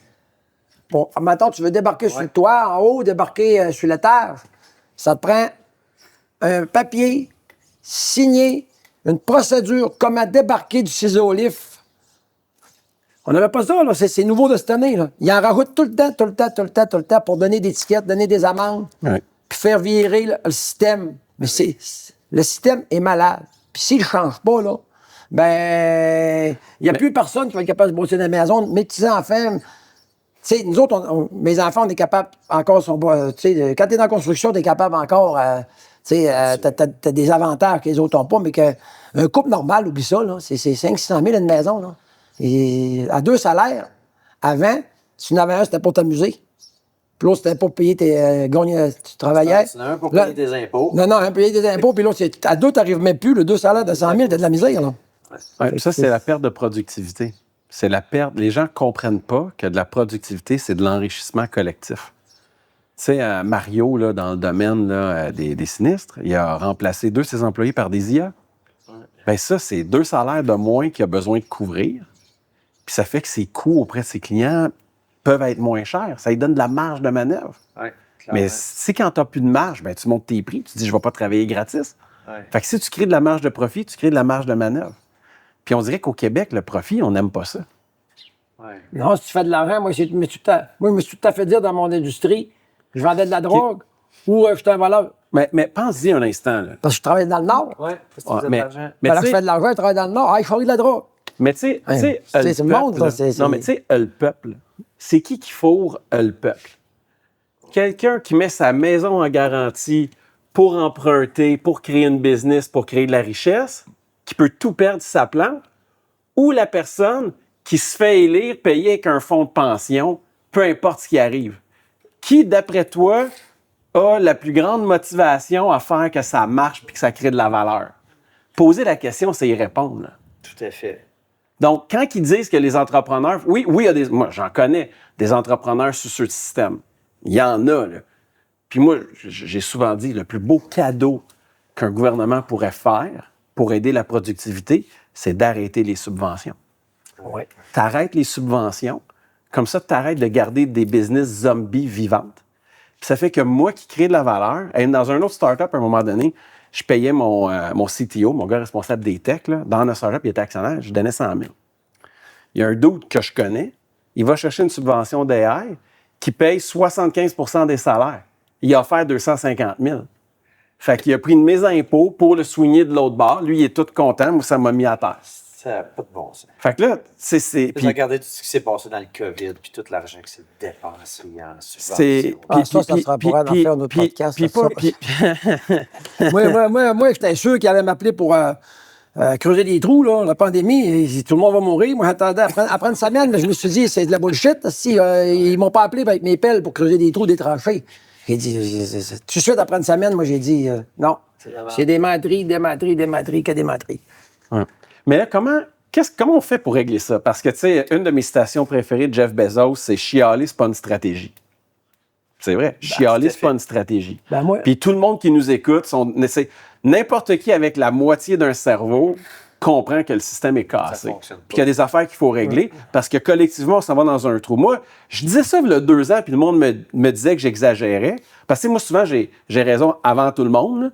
Mettons, tu veux débarquer sur le toit, en haut, débarquer sur l'étage. Ça te prend un papier signé, une procédure, comment débarquer du ciseau au lift. On n'avait pas ça, là. C'est nouveau de cette année, là. Ils en rajoutent tout le temps pour donner des tickets, donner des amendes, puis faire virer le système. Mais le système est malade. Puis s'il ne change pas, là, ben, il n'y a plus personne qui va être capable de bosser dans la maison. Mes petits-enfants, tu sais, nous autres, mes enfants, on est capable encore, tu sais, quand tu es dans la construction, tu es capable encore, tu sais, t'as des avantages que les autres n'ont pas, mais qu'un couple normal, oublie ça, là, c'est 500 000 une maison, là. Et à 2 salaires, avant, si tu en avais un, c'était pour t'amuser. Puis l'autre, c'était pour payer tu travaillais. C'est un pour payer tes impôts. Non, un payer des impôts, puis l'autre, à 2, tu n'arrives même plus. Le 2 salaires de 100 000, t'as de la misère, là. Ouais, ça, c'est la perte de productivité. C'est la perte. Les gens ne comprennent pas que de la productivité, c'est de l'enrichissement collectif. Tu sais, Mario, là, dans le domaine là, des sinistres, il a remplacé 2 de ses employés par des IA. Bien, ça, c'est 2 salaires de moins qu'il a besoin de couvrir. Puis ça fait que ses coûts auprès de ses clients peuvent être moins chers. Ça lui donne de la marge de manœuvre. Ouais, mais si quand tu n'as plus de marge, ben, tu montes tes prix. Tu dis, je ne vais pas travailler gratis. Ouais. Fait que si tu crées de la marge de profit, tu crées de la marge de manœuvre. Puis on dirait qu'au Québec, le profit, on n'aime pas ça. Ouais. Non, si tu fais de l'argent, moi, je me suis tout à fait dire dans mon industrie, je vendais de la drogue ou j'étais un voleur. Mais pense-y un instant. Là. Parce que je travaillais dans le Nord. Ouais, parce que tu faisais de l'argent. Mais Alors, tu je sais, fais de l'argent, je travaille dans le Nord. Ah, je fais de la drogue. Mais tu sais, c'est le monde, là, ça, non, mais tu sais, le peuple, c'est qui fourre le peuple? Quelqu'un qui met sa maison en garantie pour emprunter, pour créer une business, pour créer de la richesse, qui peut tout perdre si ça plante, ou la personne qui se fait élire, payée avec un fonds de pension, peu importe ce qui arrive. Qui, d'après toi, a la plus grande motivation à faire que ça marche puis que ça crée de la valeur? Poser la question, c'est y répondre, là. Tout à fait. Donc, quand ils disent que les entrepreneurs... Oui, il y a des... Moi, j'en connais des entrepreneurs sous ce système. Il y en a, là. Puis moi, j'ai souvent dit, le plus beau cadeau qu'un gouvernement pourrait faire pour aider la productivité, c'est d'arrêter les subventions. Oui. T'arrêtes les subventions, comme ça, t'arrêtes de garder des business zombies vivantes. Puis ça fait que moi qui crée de la valeur, dans un autre startup, à un moment donné, je payais mon CTO, mon gars responsable des techs, là, dans notre startup, il était actionnaire, je donnais 100 000. Il y a un dude que je connais, il va chercher une subvention d'AI qui paye 75 % des salaires. Il a offert 250 000. Fait qu'il a pris de mes impôts pour le soigner de l'autre bord. Lui, il est tout content. Moi, ça m'a mis à terre. Ça n'a pas de bon sens. Fait que là, c'est... Puis regardez tout ce qui s'est passé dans le COVID, puis tout l'argent qui s'est dépensé en c'est... subvention. Ça sera pour en faire un autre podcast. Puis Moi, j'étais sûr qu'il allait m'appeler pour creuser des trous, là, la pandémie. Et tout le monde va mourir. Moi, j'attendais après une semaine, mais je me suis dit, c'est de la bullshit. Si, ils m'ont pas appelé avec mes pelles pour creuser des trous, des tranchées. J'ai dit, tout de suite, après une semaine, moi, j'ai dit, non. C'est des menteries, que des menteries. Ouais. Mais là, comment on fait pour régler ça? Parce que, tu sais, une de mes citations préférées de Jeff Bezos, c'est « chialer, c'est pas une stratégie ». C'est vrai. Chialer, c'est pas une stratégie. Ben, moi... Puis tout le monde qui nous écoute, n'importe qui avec la moitié d'un cerveau comprend que le système est cassé. Puis qu'il y a des affaires qu'il faut régler parce que collectivement, on s'en va dans un trou. Moi, je disais ça il y a 2 ans, puis le monde me disait que j'exagérais. Parce que moi, souvent, j'ai raison avant tout le monde. Là.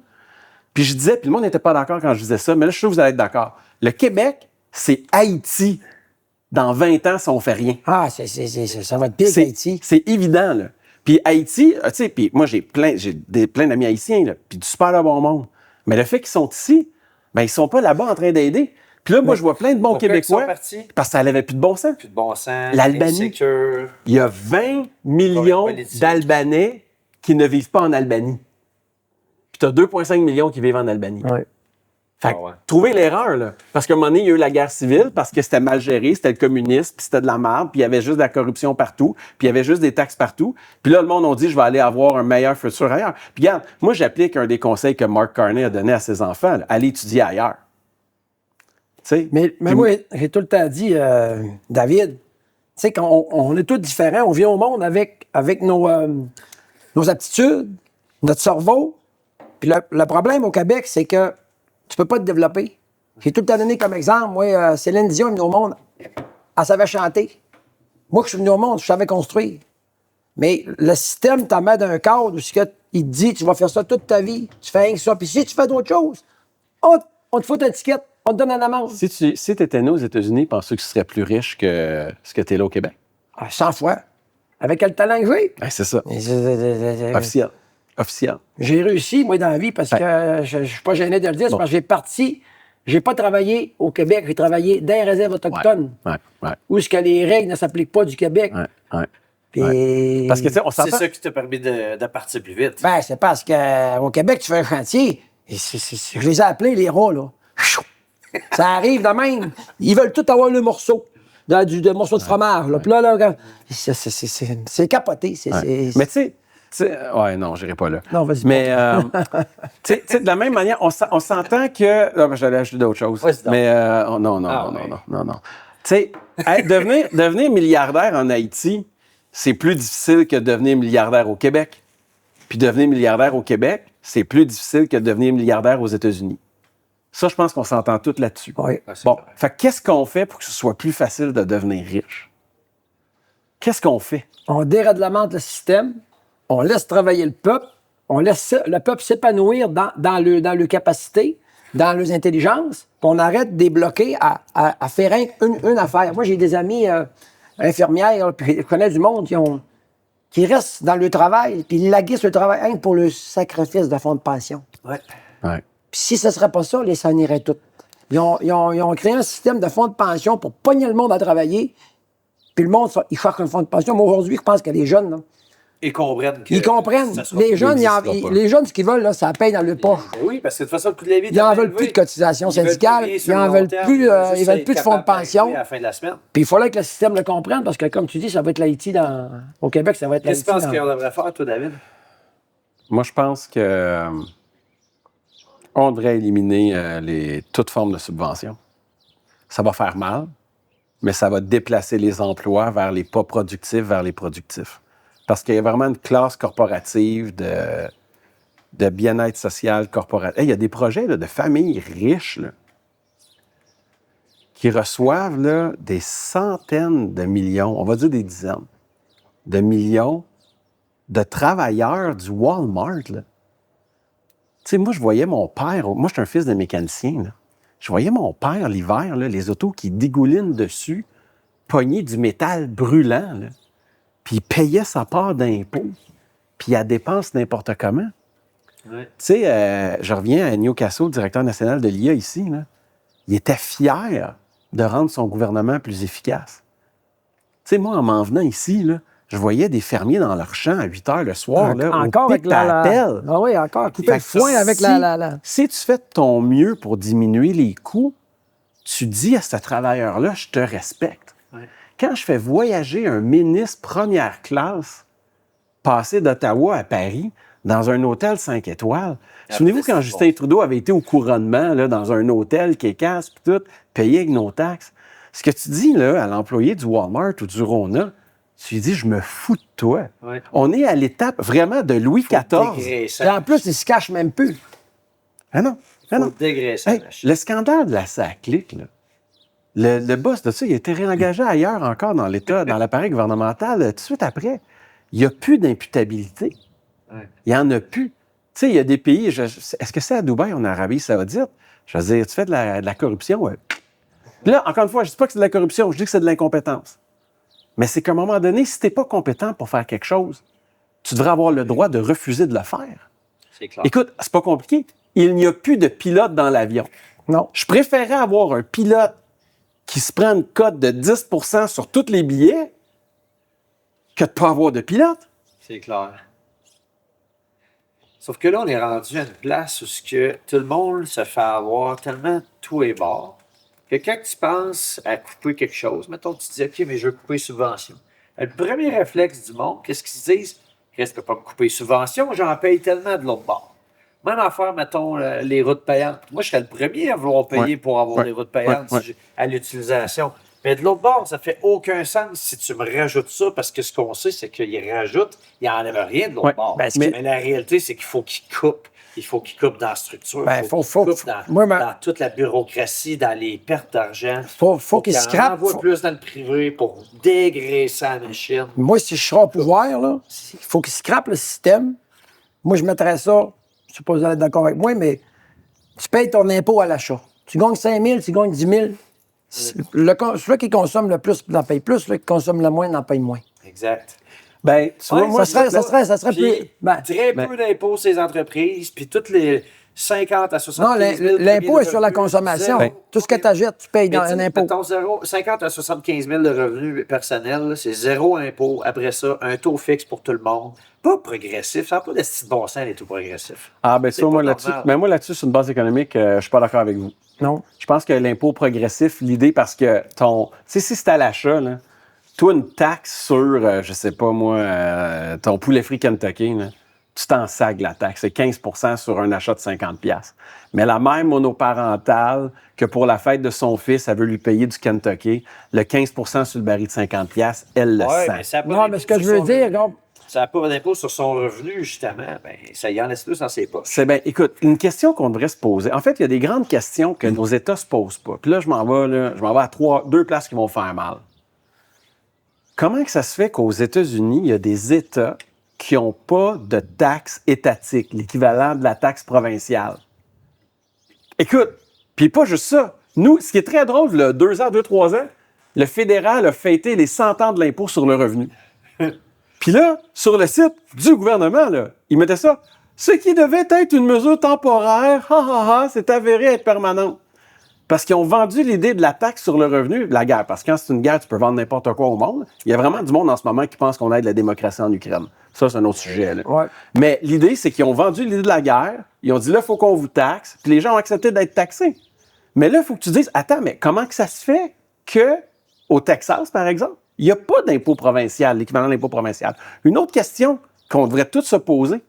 Puis je disais, puis le monde n'était pas d'accord quand je disais ça, mais là, je suis sûr que vous allez être d'accord. Le Québec, c'est Haïti dans 20 ans si on fait rien. Ah, ça va être pire qu'Haïti. C'est évident, là. Puis Haïti, tu sais, puis moi, j'ai plein d'amis haïtiens, là, puis du super bon monde. Mais le fait qu'ils sont ici, ben ils sont pas là-bas en train d'aider. Puis là, moi, je vois plein de bons Québécois, parce que ça n'avait plus de bon sens. Plus de bon sens. L'Albanie, il y a 20 millions d'Albanais qui ne vivent pas en Albanie. Puis tu as 2,5 millions qui vivent en Albanie. Ouais. Fait que, trouvez l'erreur, là. Parce qu'à un moment donné, il y a eu la guerre civile, parce que c'était mal géré, c'était le communisme, puis c'était de la merde, puis il y avait juste de la corruption partout, puis il y avait juste des taxes partout. Puis là, le monde a dit, je vais aller avoir un meilleur futur ailleurs. Puis regarde, moi, j'applique un des conseils que Mark Carney a donné à ses enfants, là, aller étudier ailleurs. T'sais? Mais moi, j'ai tout le temps dit, David, tu sais, qu'on est tous différents, on vient au monde avec nos aptitudes, notre cerveau. Puis le problème au Québec, c'est que tu peux pas te développer. J'ai tout le temps donné comme exemple, moi, Céline Dion est venue au monde, elle savait chanter. Moi, que je suis venu au monde, je savais construire. Mais le système t'en met d'un cadre où il te dit, tu vas faire ça toute ta vie, tu fais rien que ça. Puis si tu fais d'autres choses, on te fout une étiquette, on te donne un amende. Si tu étais né aux États-Unis, penses-tu que tu serais plus riche que ce que tu es là au Québec? 100 fois. Avec quel talent que j'ai? Ouais, c'est ça. Officiel. J'ai réussi, moi, dans la vie, parce que je ne suis pas gêné de le dire, parce que j'ai pas travaillé au Québec, j'ai travaillé dans les réserves autochtones. Où est-ce que les règles ne s'appliquent pas du Québec. Puis... Parce que, tu sais, c'est ça qui t'a permis de partir plus vite. Ben, c'est parce qu'au Québec, tu fais un chantier, et je les ai appelés, les rats, là. Ça arrive de même. Ils veulent tout avoir le morceau. De morceaux de fromage. Là. Puis là, c'est capoté. Mais tu sais, ouais, non, j'irai pas là. Non, vas-y. Mais, tu sais, de la même manière, on s'entend que... Non, j'allais ajouter d'autres choses. Mais, non. Tu sais, devenir milliardaire en Haïti, c'est plus difficile que devenir milliardaire au Québec. Puis devenir milliardaire au Québec, c'est plus difficile que devenir milliardaire aux États-Unis. Ça, je pense qu'on s'entend tous là-dessus. Oui. Bon, fait qu'est-ce qu'on fait pour que ce soit plus facile de devenir riche? Qu'est-ce qu'on fait? On dérèglemente le système, on laisse travailler le peuple, on laisse le peuple s'épanouir dans leurs capacités, dans leurs intelligences, puis on arrête de les bloquer à faire une affaire. Moi, j'ai des amis infirmières, puis je connais du monde qui restent dans le travail, puis ils laguissent le travail rien que pour le sacrifice de fonds de pension. Ouais. Puis si ce ne serait pas ça, les s'en iraient toutes. Ils ont créé un système de fonds de pension pour pogner le monde à travailler. Puis le monde, il cherche un fonds de pension. Mais aujourd'hui, je pense que les jeunes, là, Ils comprennent que ils comprennent. ça sera Les plus- jeunes, n'existera pas. les jeunes, ce qu'ils veulent, là, ça paye dans le poche. Ben oui, parce que de toute façon, le coût de la vie Ils n'en veulent plus de cotisations syndicales. Ils n'en veulent plus, ils veulent plus de fonds de pension. À la fin de la semaine. Puis il faudrait que le système le comprenne parce que, comme tu dis, ça va être l'Haïti au Québec, ça va être Qu'est-ce que tu l'Haïti. penses qu'on devrait faire, toi, David? Moi, je pense que on devrait éliminer toute forme de subvention. Ça va faire mal, mais ça va déplacer les emplois vers les pas productifs, vers les productifs. Parce qu'il y a vraiment une classe corporative de bien-être social corporatif. Hey, il y a des projets là, de familles riches là, qui reçoivent là, des centaines de millions, on va dire des dizaines de millions de travailleurs du Walmart. Là. Tu sais, moi, je voyais mon père, moi, je suis un fils de mécanicien, là. Je voyais mon père l'hiver, là, les autos qui dégoulinent dessus, pogner du métal brûlant, là. Puis il payait sa part d'impôt, puis il la dépense n'importe comment. Ouais. Tu sais, je reviens à Newcastle, le directeur national de l'IA ici, là. Il était fier de rendre son gouvernement plus efficace. Tu sais, moi, en m'en venant ici, là, je voyais des fermiers dans leur champ à 8 heures le soir, là, Encore au avec pic à pelle. Ah oui, encore. Couper Fait le que foin avec Si tu fais de ton mieux pour diminuer les coûts, tu dis à ce travailleur-là, je te respecte. Ouais. Quand je fais voyager un ministre première classe, passer d'Ottawa à Paris, dans un hôtel 5 étoiles, souvenez-vous quand Justin Trudeau avait été au couronnement, là, dans un hôtel qui est casse, puis tout, payé avec nos taxes. Ce que tu dis là, à l'employé du Walmart ou du Rona, tu lui dis, je me fous de toi. Ouais. On est à l'étape vraiment de Louis XIV. Et en plus, ils se cachent même plus. Ah non, ah Faut non. dégraisser Hey, la machine. le scandale de la SACLIC, là, le boss de ça, il a été réengagé ailleurs encore dans l'État, dans l'appareil gouvernemental, tout de suite après. Il n'y a plus d'imputabilité. Ouais. Il n'y en a plus. Tu sais, il y a des pays, est-ce que c'est à Dubaï ou en Arabie Saoudite? Je veux dire, tu fais de la corruption, ouais. Puis là, encore une fois, je ne dis pas que c'est de la corruption, je dis que c'est de l'incompétence. Mais c'est qu'à un moment donné, si tu n'es pas compétent pour faire quelque chose, tu devrais avoir le droit de refuser de le faire. C'est clair. Écoute, c'est pas compliqué. Il n'y a plus de pilote dans l'avion. Non. Je préférais avoir un pilote qui se prend une cote de 10 % sur tous les billets que de ne pas avoir de pilote. C'est clair. Sauf que là, on est rendu à une place où tout le monde se fait avoir tellement tous les bords que quand tu penses à couper quelque chose, mettons, tu te dis, OK, mais je veux couper les subventions. Le premier réflexe du monde, qu'est-ce qu'ils se disent? Qu'est-ce que je peux pas me couper les subventions? J'en paye tellement de l'autre bord. Même affaire, mettons, les routes payantes. Moi, je serais le premier à vouloir payer Ouais. pour avoir Ouais. des routes payantes Ouais. à l'utilisation. Mais de l'autre bord, ça fait aucun sens si tu me rajoutes ça, parce que ce qu'on sait, c'est qu'il rajoute, il n'enlève rien de l'autre Ouais. bord. Ben, mais la réalité, c'est qu'il faut qu'il coupe. Il faut qu'il coupe dans la structure. Ben, il faut- qu'il coupe moi, dans toute la bureaucratie, dans les pertes d'argent. Faut qu'il qu'il scrape. envoie plus dans le privé pour dégraisser la machine. Moi, si je serais au pouvoir, là, il faut qu'ils scrapent le système. Moi, je mettrais ça, je ne sais pas si vous allez être d'accord avec moi, mais tu payes ton impôt à l'achat. Tu gagnes 5 000, tu gagnes 10 000. Celui qui consomme le plus n'en paye plus, celui qui consomme le moins n'en paye moins. Exact. Ben, tu vois, Ouais, moi, ça serait Puis, plus. Ben, très peu d'impôts sur les entreprises, puis toutes les 50 à 75 000 non, l'impôt est de sur la revenus, consommation. zéro. Tout ce que tu achètes, tu payes Mais dans tu sais, un impôt. mettons 50 à 75 000 de revenus personnels, là, c'est zéro impôt. Après ça, un taux fixe pour tout le monde. Pas progressif. Ça n'a pas de style bon sens, les taux progressifs. Ah, ben, C'est ça, moi, pas là-dessus, normal. mais moi, là-dessus, sur une base économique, je suis pas d'accord avec vous. Non. Je pense que l'impôt progressif, l'idée, parce que tu sais, si c'est à l'achat, là, toi, une taxe sur, je sais pas moi, ton poulet frit Kentucky, là, tu t'en sacs la taxe. C'est 15 % sur un achat de 50$. Mais la mère monoparentale, que pour la fête de son fils, elle veut lui payer du Kentucky, le 15 % sur le baril de 50$, elle le Ouais, sent. mais ça a pas Non, d'impôt mais ce que sur je veux son dire, revenu. regarde, Ça n'a pas d'impôt sur son revenu, justement. Ben, ça y en laisse plus dans ses poches. C'est bien, écoute, une question qu'on devrait se poser. En fait, il y a des grandes questions que nos États se posent pas. Puis là, je m'en vais à deux places qui vont faire mal. Comment que ça se fait qu'aux États-Unis, il y a des États qui n'ont pas de taxe étatique, l'équivalent de la taxe provinciale? Écoute, puis pas juste ça. Nous, ce qui est très drôle, là, 3 ans, le fédéral a fêté les 100 ans de l'impôt sur le revenu. Puis là, sur le site du gouvernement, là, ils mettaient ça. Ce qui devait être une mesure temporaire, s'est avéré être permanente. Parce qu'ils ont vendu l'idée de la taxe sur le revenu de la guerre. Parce que quand c'est une guerre, tu peux vendre n'importe quoi au monde. Il y a vraiment du monde en ce moment qui pense qu'on aide la démocratie en Ukraine. Ça, c'est un autre sujet. Là. Ouais. Mais l'idée, c'est qu'ils ont vendu l'idée de la guerre. Ils ont dit, là, il faut qu'on vous taxe. Puis les gens ont accepté d'être taxés. Mais là, il faut que tu dises, attends, mais comment que ça se fait qu'au Texas, par exemple, il n'y a pas d'impôt provincial, l'équivalent d'impôt provincial? Une autre question qu'on devrait tous se poser,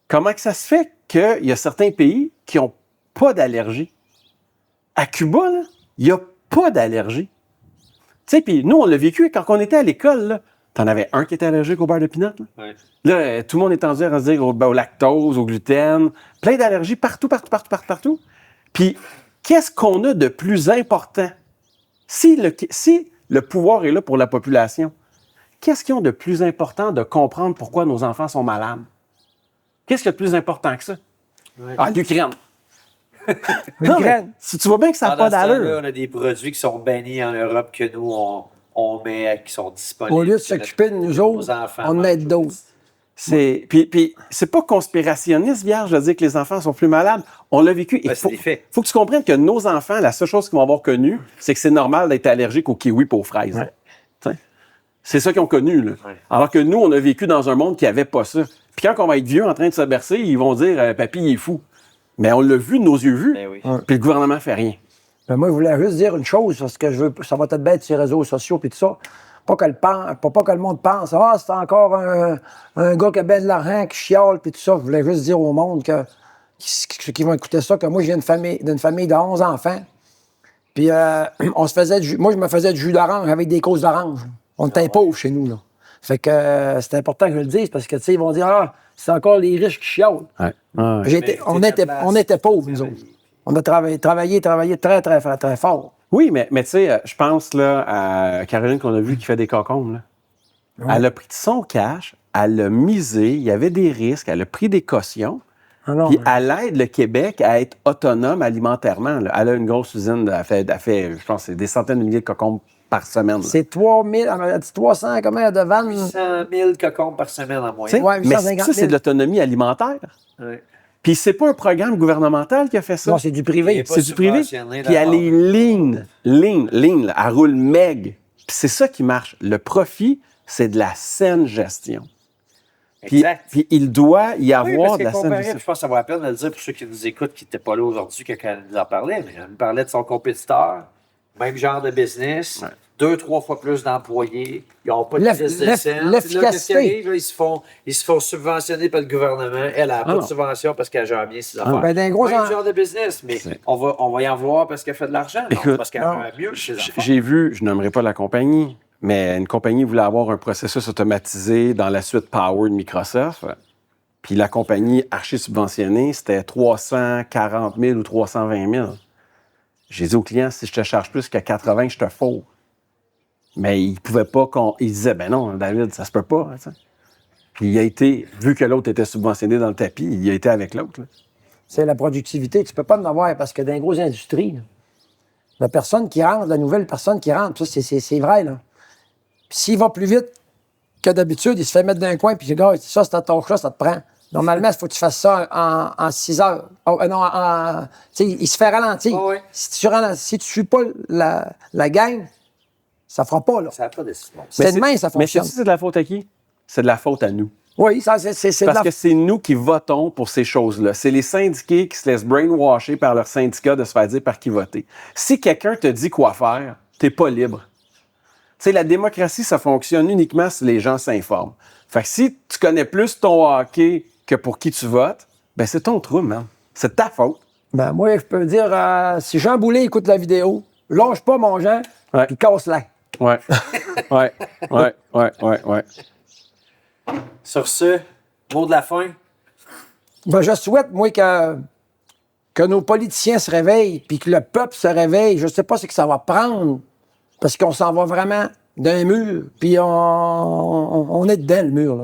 comment que ça se fait qu'il y a certains pays qui n'ont pas d'allergie? À Cuba, là, il n'y a pas d'allergie. Tu sais, puis nous, on l'a vécu quand on était à l'école, t'en avais un qui était allergique au beurre de pinot. Là, Ouais. là tout le monde est tendu à se dire au lactose, au gluten, plein d'allergies partout. Puis, qu'est-ce qu'on a de plus important? Si le pouvoir est là pour la population, qu'est-ce qu'ils ont de plus important de comprendre pourquoi nos enfants sont malades? Qu'est-ce qu'il y a de plus important que ça? Ouais. Ah, l'Ukraine. Une Non, mais graine. si tu vois bien que ça n'a Pendant pas ce temps-là, d'allure. on a des produits qui sont bannis en Europe que nous, on met, qui sont disponibles. Au lieu de s'occuper de nous autres, on aide d'autres. Puis c'est pas conspirationniste, vierge, de dire que les enfants sont plus malades. On l'a vécu. Il Ben, c'est des faits. faut que tu comprennes que nos enfants, la seule chose qu'ils vont avoir connue, c'est que c'est normal d'être allergique aux kiwis et aux fraises. Ouais. T'sais. C'est ça qu'ils ont connu. Là. Ouais. Alors que nous, on a vécu dans un monde qui n'avait pas ça. Puis quand on va être vieux en train de se bercer, ils vont dire Papy, il est fou. Mais on l'a vu de nos yeux vus. Ben oui. Ouais. Puis le gouvernement ne fait rien. Ben moi, je voulais juste dire une chose, parce que ça va être bête sur les réseaux sociaux puis tout ça. Pas que le monde pense, c'est encore un gars qui a bien de l'argent, qui chiale puis tout ça. Je voulais juste dire au monde qui vont écouter ça, que moi, je viens d'une famille de 11 enfants. Puis on se faisait moi, je me faisais du jus d'orange avec des causes d'orange. On était pauvres chez nous, là. Fait que c'est important que je le dise, parce que, tu sais, ils vont dire, c'est encore les riches qui chialent. Ouais. Ah ouais. On était pauvres, nous autres. On a travaillé très, très, très, très fort. Oui, mais tu sais, je pense là, à Caroline qu'on a vue qui fait des cocombes. Là. Ouais. Elle a pris de son cash, elle a misé, il y avait des risques, elle a pris des cautions, Ah non, puis mais- elle aide le Québec à être autonome alimentairement. Là. Elle a une grosse usine, elle fait, je pense, c'est des centaines de milliers de cocombes par semaine. là. C'est 3000, elle m'a dit 300, comment, de vannes? 100 000 cocombes par semaine en Tu sais, moyenne. Ouais, mais 850 ça, 000. c'est de l'autonomie alimentaire. Ouais. Puis c'est pas un programme gouvernemental qui a fait ça. Non, c'est du Il privé. est pas C'est du privé. subventionné Puis elle d'abord. est lean, là. Elle roule meg. Puis c'est ça qui marche. Le profit, c'est de la saine gestion. Puis, Exact. puis il doit y Oui, avoir parce de la que saine comparé, gestion. je pense que ça vaut la peine de le dire pour ceux qui nous écoutent, qui n'étaient pas là aujourd'hui quand elle nous en parlait, mais elle nous parlait de son compétiteur, même genre de business, 2-3 fois plus d'employés, ils n'ont pas de business de scène. Puis là, qu'est-ce qui l'efficacité. arrive, là, ils se font subventionner par le gouvernement. Elle n'a pas non. de subvention parce qu'elle gère bien ses affaires. Ben, d'un gros Même en- genre de business, mais C'est- on va y en voir parce qu'elle fait de l'argent, non, Écoute, parce qu'elle non. fait mieux chez affaires. J'ai vu, je nommerai pas la compagnie, mais une compagnie voulait avoir un processus automatisé dans la suite Power de Microsoft. Puis la compagnie archi-subventionnée, c'était 340 000 ou 320 000. J'ai dit au client, si je te charge plus que 80, je te fous. Mais il pouvait pas il disait, ben non, David, ça se peut pas. Hein, tu sais. Puis il a été, vu que l'autre était subventionné dans le tapis, il a été avec l'autre. Là. C'est la productivité. Tu peux pas en avoir parce que dans les grosses industries, là, la personne qui rentre, la nouvelle personne qui rentre, ça, c'est vrai, là. Puis s'il va plus vite que d'habitude, il se fait mettre dans un coin, puis gars, ça, c'est ta tâche-là, ça te prend. Normalement, il faut que tu fasses ça en 6 heures. Oh, non, tu sais, il se fait ralentir. Ah ouais. Si tu suis pas la gang, ça fera pas, là. Ça n'a pas de bon. C'est demain, ça Mais fonctionne. c'est de la faute à qui? C'est de la faute à nous. Oui, ça, c'est de Parce la... que c'est nous qui votons pour ces choses-là. C'est les syndiqués qui se laissent brainwasher par leur syndicat de se faire dire par qui voter. Si quelqu'un te dit quoi faire, t'es pas libre. Tu sais, la démocratie, ça fonctionne uniquement si les gens s'informent. Fait que si tu connais plus ton hockey que pour qui tu votes, ben c'est ton trou, man. C'est ta faute. Ben, moi, je peux dire, si Jean Boulet écoute la vidéo, lâche pas mon Jean, Ouais. puis casse-la. Ouais. Ouais. Sur ce, mot de la fin. Ben, je souhaite, moi, que nos politiciens se réveillent, puis que le peuple se réveille. Je sais pas ce que ça va prendre, parce qu'on s'en va vraiment d'un mur, puis on est dedans, le mur, là.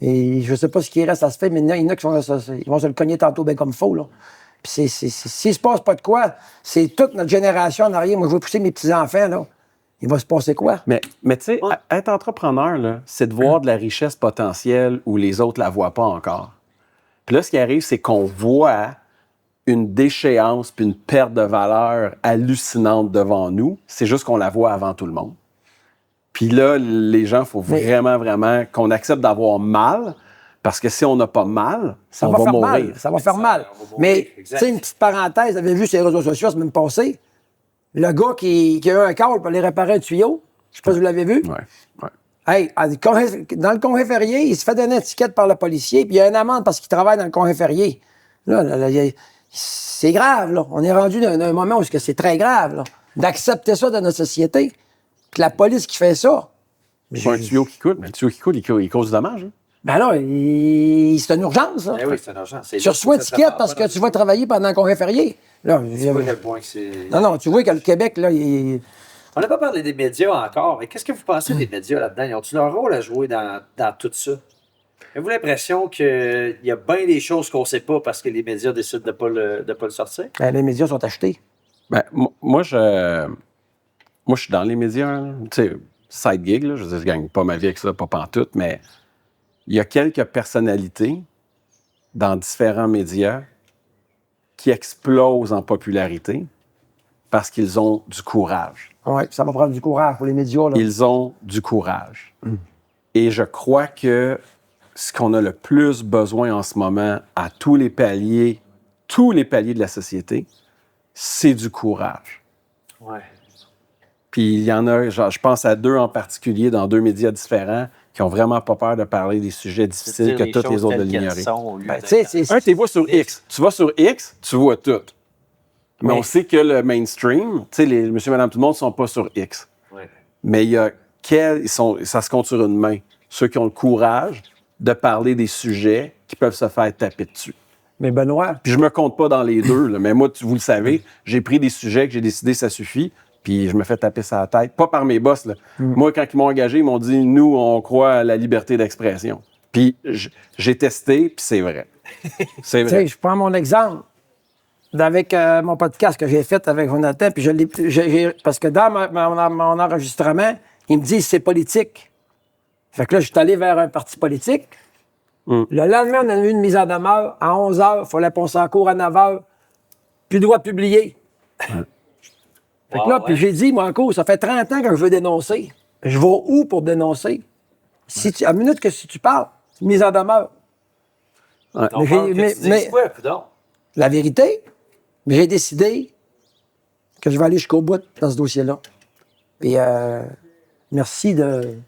Et je sais pas ce qui reste à se faire, mais il y en a qui ils vont se le cogner tantôt bien comme faux, là. Puis s'il se passe pas de quoi, c'est toute notre génération en arrière. Moi, je vais pousser mes petits-enfants, là. Il va se passer quoi? Mais tu sais, être entrepreneur, là, c'est de voir de la richesse potentielle où les autres la voient pas encore. Puis là, ce qui arrive, c'est qu'on voit une déchéance puis une perte de valeur hallucinante devant nous. C'est juste qu'on la voit avant tout le monde. Puis là, les gens, il faut vraiment qu'on accepte d'avoir mal, parce que si on n'a pas mal, ça on va va faire mourir. mal. Ça va faire mal. Mais, tu sais, une petite parenthèse, vous avez vu sur les réseaux sociaux la semaine passée, le gars qui a eu un câble pour aller réparer un tuyau, je sais pas si vous l'avez vu. Ouais. Hey, dans le congé férié, il se fait donner une étiquette par le policier, puis il y a une amende parce qu'il travaille dans le congé férié. Là, c'est grave, là. On est rendu dans un moment où c'est très grave, là, d'accepter ça dans notre société. Puis la police qui fait ça. C'est pas un tuyau qui coule, mais le tuyau qui coule, il cause du dommage. Hein? Ben là, c'est une urgence, là. Eh oui, c'est une urgence. Tu reçois une étiquette parce que tu vas travailler pendant le congé férié. Là, Tu vois à quel point que c'est... non, tu vois que le Québec, là, On n'a pas parlé des médias encore. Mais qu'est-ce que vous pensez des médias là-dedans? Ils ont-ils leur rôle à jouer dans tout ça? Avez-vous l'impression qu'il y a bien des choses qu'on ne sait pas parce que les médias décident de ne pas le sortir? les médias sont achetés. Ben, moi, je suis dans les médias. Tu sais, side gig, là, je veux dire, je gagne pas ma vie avec ça, pas pantoute, mais il y a quelques personnalités dans différents médias qui explosent en popularité parce qu'ils ont du courage. Oui, ça va prendre du courage pour les médias, là. Ils ont du courage. Et je crois que ce qu'on a le plus besoin en ce moment à tous les paliers de la société, c'est du courage. Ouais. Puis il y en a, genre, je pense à 2 en particulier, dans 2 médias différents, qui ont vraiment pas peur de parler des sujets difficiles que tous les autres de l'ignorer. Ben, tu sais, Tu vois sur X. Tu vas sur X, tu vois tout. Mais Oui. on sait que le mainstream, tu sais, les monsieur, madame, tout le monde ne sont pas sur X. Ouais. Mais il y a ça se compte sur une main. Ceux qui ont le courage de parler des sujets qui peuvent se faire taper dessus. mais Benoît, Puis je me compte pas dans les deux, là, mais moi, vous le savez, j'ai pris des sujets que j'ai décidé ça suffit, puis je me fais taper sur la tête. Pas par mes boss, là. Moi, quand ils m'ont engagé, ils m'ont dit, nous, on croit à la liberté d'expression. Puis j'ai testé, puis c'est vrai. C'est tu sais, vrai. je prends mon exemple avec mon podcast que j'ai fait avec Jonathan, puis parce que dans mon enregistrement, il me dit c'est politique. Fait que là, je suis allé vers un parti politique. Le lendemain, on a eu une mise en demeure. À 11 h, il fallait passer en cours à 9 h. Plus le droit de publier. Fait que là, puis j'ai dit, moi, en cours, ça fait 30 ans que je veux dénoncer. Je vais où pour dénoncer? À minute que si tu parles, mise en demeure. Ouais. Mais quoi, coudonc? la vérité, mais j'ai décidé que je vais aller jusqu'au bout dans ce dossier-là. Puis, merci de...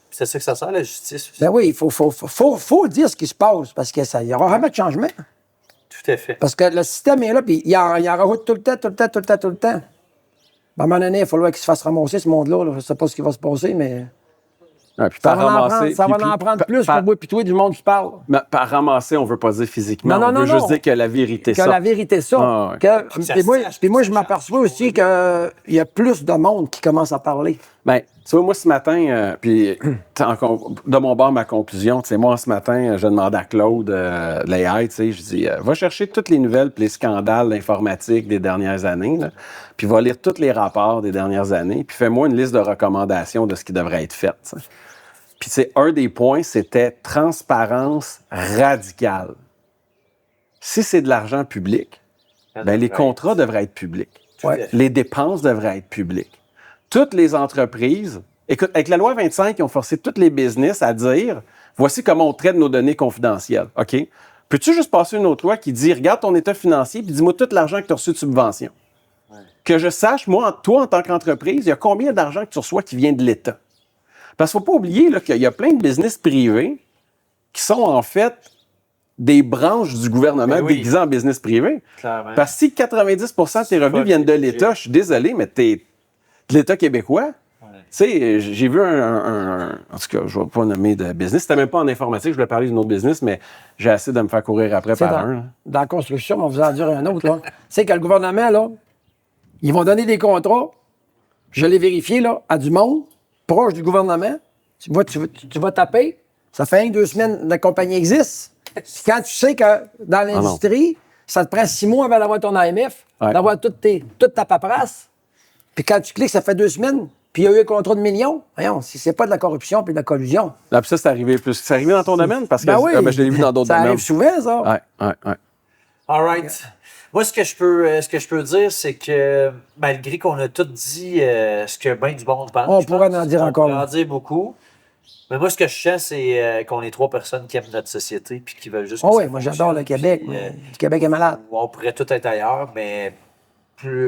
C'est ça que ça sert, la justice aussi. Ben oui, il faut dire ce qui se passe, parce qu'il n'y aura jamais de changement. Tout à fait. Parce que le système est là, puis il en rajoute tout le temps. À un moment donné, il va falloir qu'il se fasse ramasser, ce monde-là. Là. Je ne sais pas ce qui va se passer, mais Ouais, puis ça par va en ramasser, prendre plus pour moi puis toi du monde qui parle. mais par ramasser, on veut pas dire physiquement. Non, on veut non, juste non. dire que la vérité Que sort. la vérité sort. Ah, ouais. Puis moi, je m'aperçois aussi qu'il y a plus de monde qui commence à parler. Ben, tu vois, moi, ce matin, puis de mon bord, ma conclusion, tu sais, moi, ce matin, je demandé à Claude l'AI, tu sais, je dis, va chercher toutes les nouvelles puis les scandales d'informatique des dernières années, là, puis va lire tous les rapports des dernières années, puis fais-moi une liste de recommandations de ce qui devrait être fait, t'sais. Puis, tu sais, un des points, c'était transparence radicale. Si c'est de l'argent public, ben, les contrats devraient être publics. Ouais. Les dépenses devraient être publiques. Toutes les entreprises, écoute, avec la loi 25, ils ont forcé tous les business à dire, voici comment on traite nos données confidentielles, OK? Peux-tu juste passer une autre loi qui dit, regarde ton état financier, puis dis-moi tout l'argent que tu as reçu de subvention. Ouais. Que je sache, moi, toi, en tant qu'entreprise, il y a combien d'argent que tu reçois qui vient de l'État? Parce qu'il ne faut pas oublier là, qu'il y a plein de business privés qui sont en fait des branches du gouvernement déguisées en business privé. Clairement. Parce que si 90 de tes revenus viennent de l'État, je suis désolé, mais t'es de l'État québécois. Tu sais, j'ai vu en tout cas, je ne vais pas nommer de business. C'était même pas en informatique, je voulais parler d'une autre business, mais j'ai assez de me faire courir après par un. Dans la construction, on va vous en dire un autre. Là. C'est que le gouvernement, là, ils vont donner des contrats, je l'ai vérifié, là, à du monde proche du gouvernement. Tu vas taper, ça fait 1 2 semaines que la compagnie existe. Puis quand tu sais que dans l'industrie, ça te prend 6 mois avant d'avoir ton AMF, d'avoir toute ta paperasse. Puis quand tu cliques, ça fait 2 semaines, puis il y a eu un contrat de millions. Voyons, si c'est pas de la corruption puis de la collusion. Là, puis ça, c'est arrivé plus. C'est arrivé dans ton domaine? Parce que ben oui, je l'ai vu dans d'autres ça domaines. arrive souvent, ça. Ouais. All right. Moi, ce que je peux dire, c'est que malgré qu'on a tout dit ce que bien du monde pense, On pourrait en dire encore. On pourrait en dire beaucoup. Mais moi, ce que je sens, c'est qu'on est 3 personnes qui aiment notre société puis qui veulent juste que Oh ça oui, moi j'adore le fonctionne, Québec. puis, Le Québec est malade. on pourrait tout être ailleurs, mais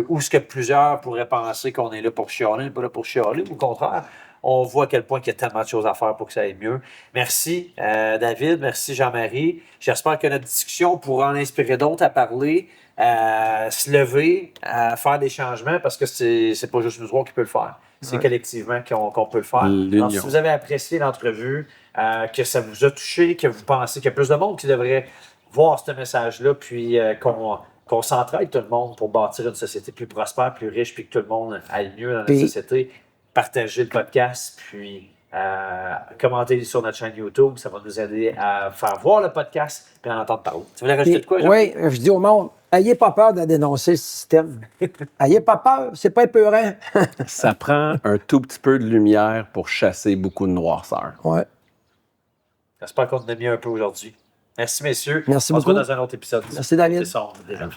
où ce que plusieurs pourraient penser qu'on est là pour chialer, on n'est pas là pour chialer, au contraire. On voit à quel point il y a tellement de choses à faire pour que ça aille mieux. Merci, David. Merci, Jean-Marie. J'espère que notre discussion pourra en inspirer d'autres à parler, à se lever, à faire des changements, parce que c'est pas juste nous trois qui peut le faire. C'est collectivement qu'on peut le faire. Alors, si vous avez apprécié l'entrevue, que ça vous a touché, que vous pensez qu'il y a plus de monde qui devrait voir ce message-là, puis qu'on s'entraide tout le monde pour bâtir une société plus prospère, plus riche, puis que tout le monde aille mieux dans notre société, partagez le podcast, puis commentez sur notre chaîne YouTube. Ça va nous aider à faire voir le podcast et en entendre parler. Tu voulais rajouter de quoi, Jean? Oui, je dis au monde, ayez pas peur de dénoncer le système. Ayez pas peur, c'est pas épeurant. Ça prend un tout petit peu de lumière pour chasser beaucoup de noirceur. Ouais. J'espère qu'on en a mis un peu aujourd'hui. Merci, messieurs. Merci On beaucoup. se voit dans un autre épisode. Merci, David. C'est sombre, déjà.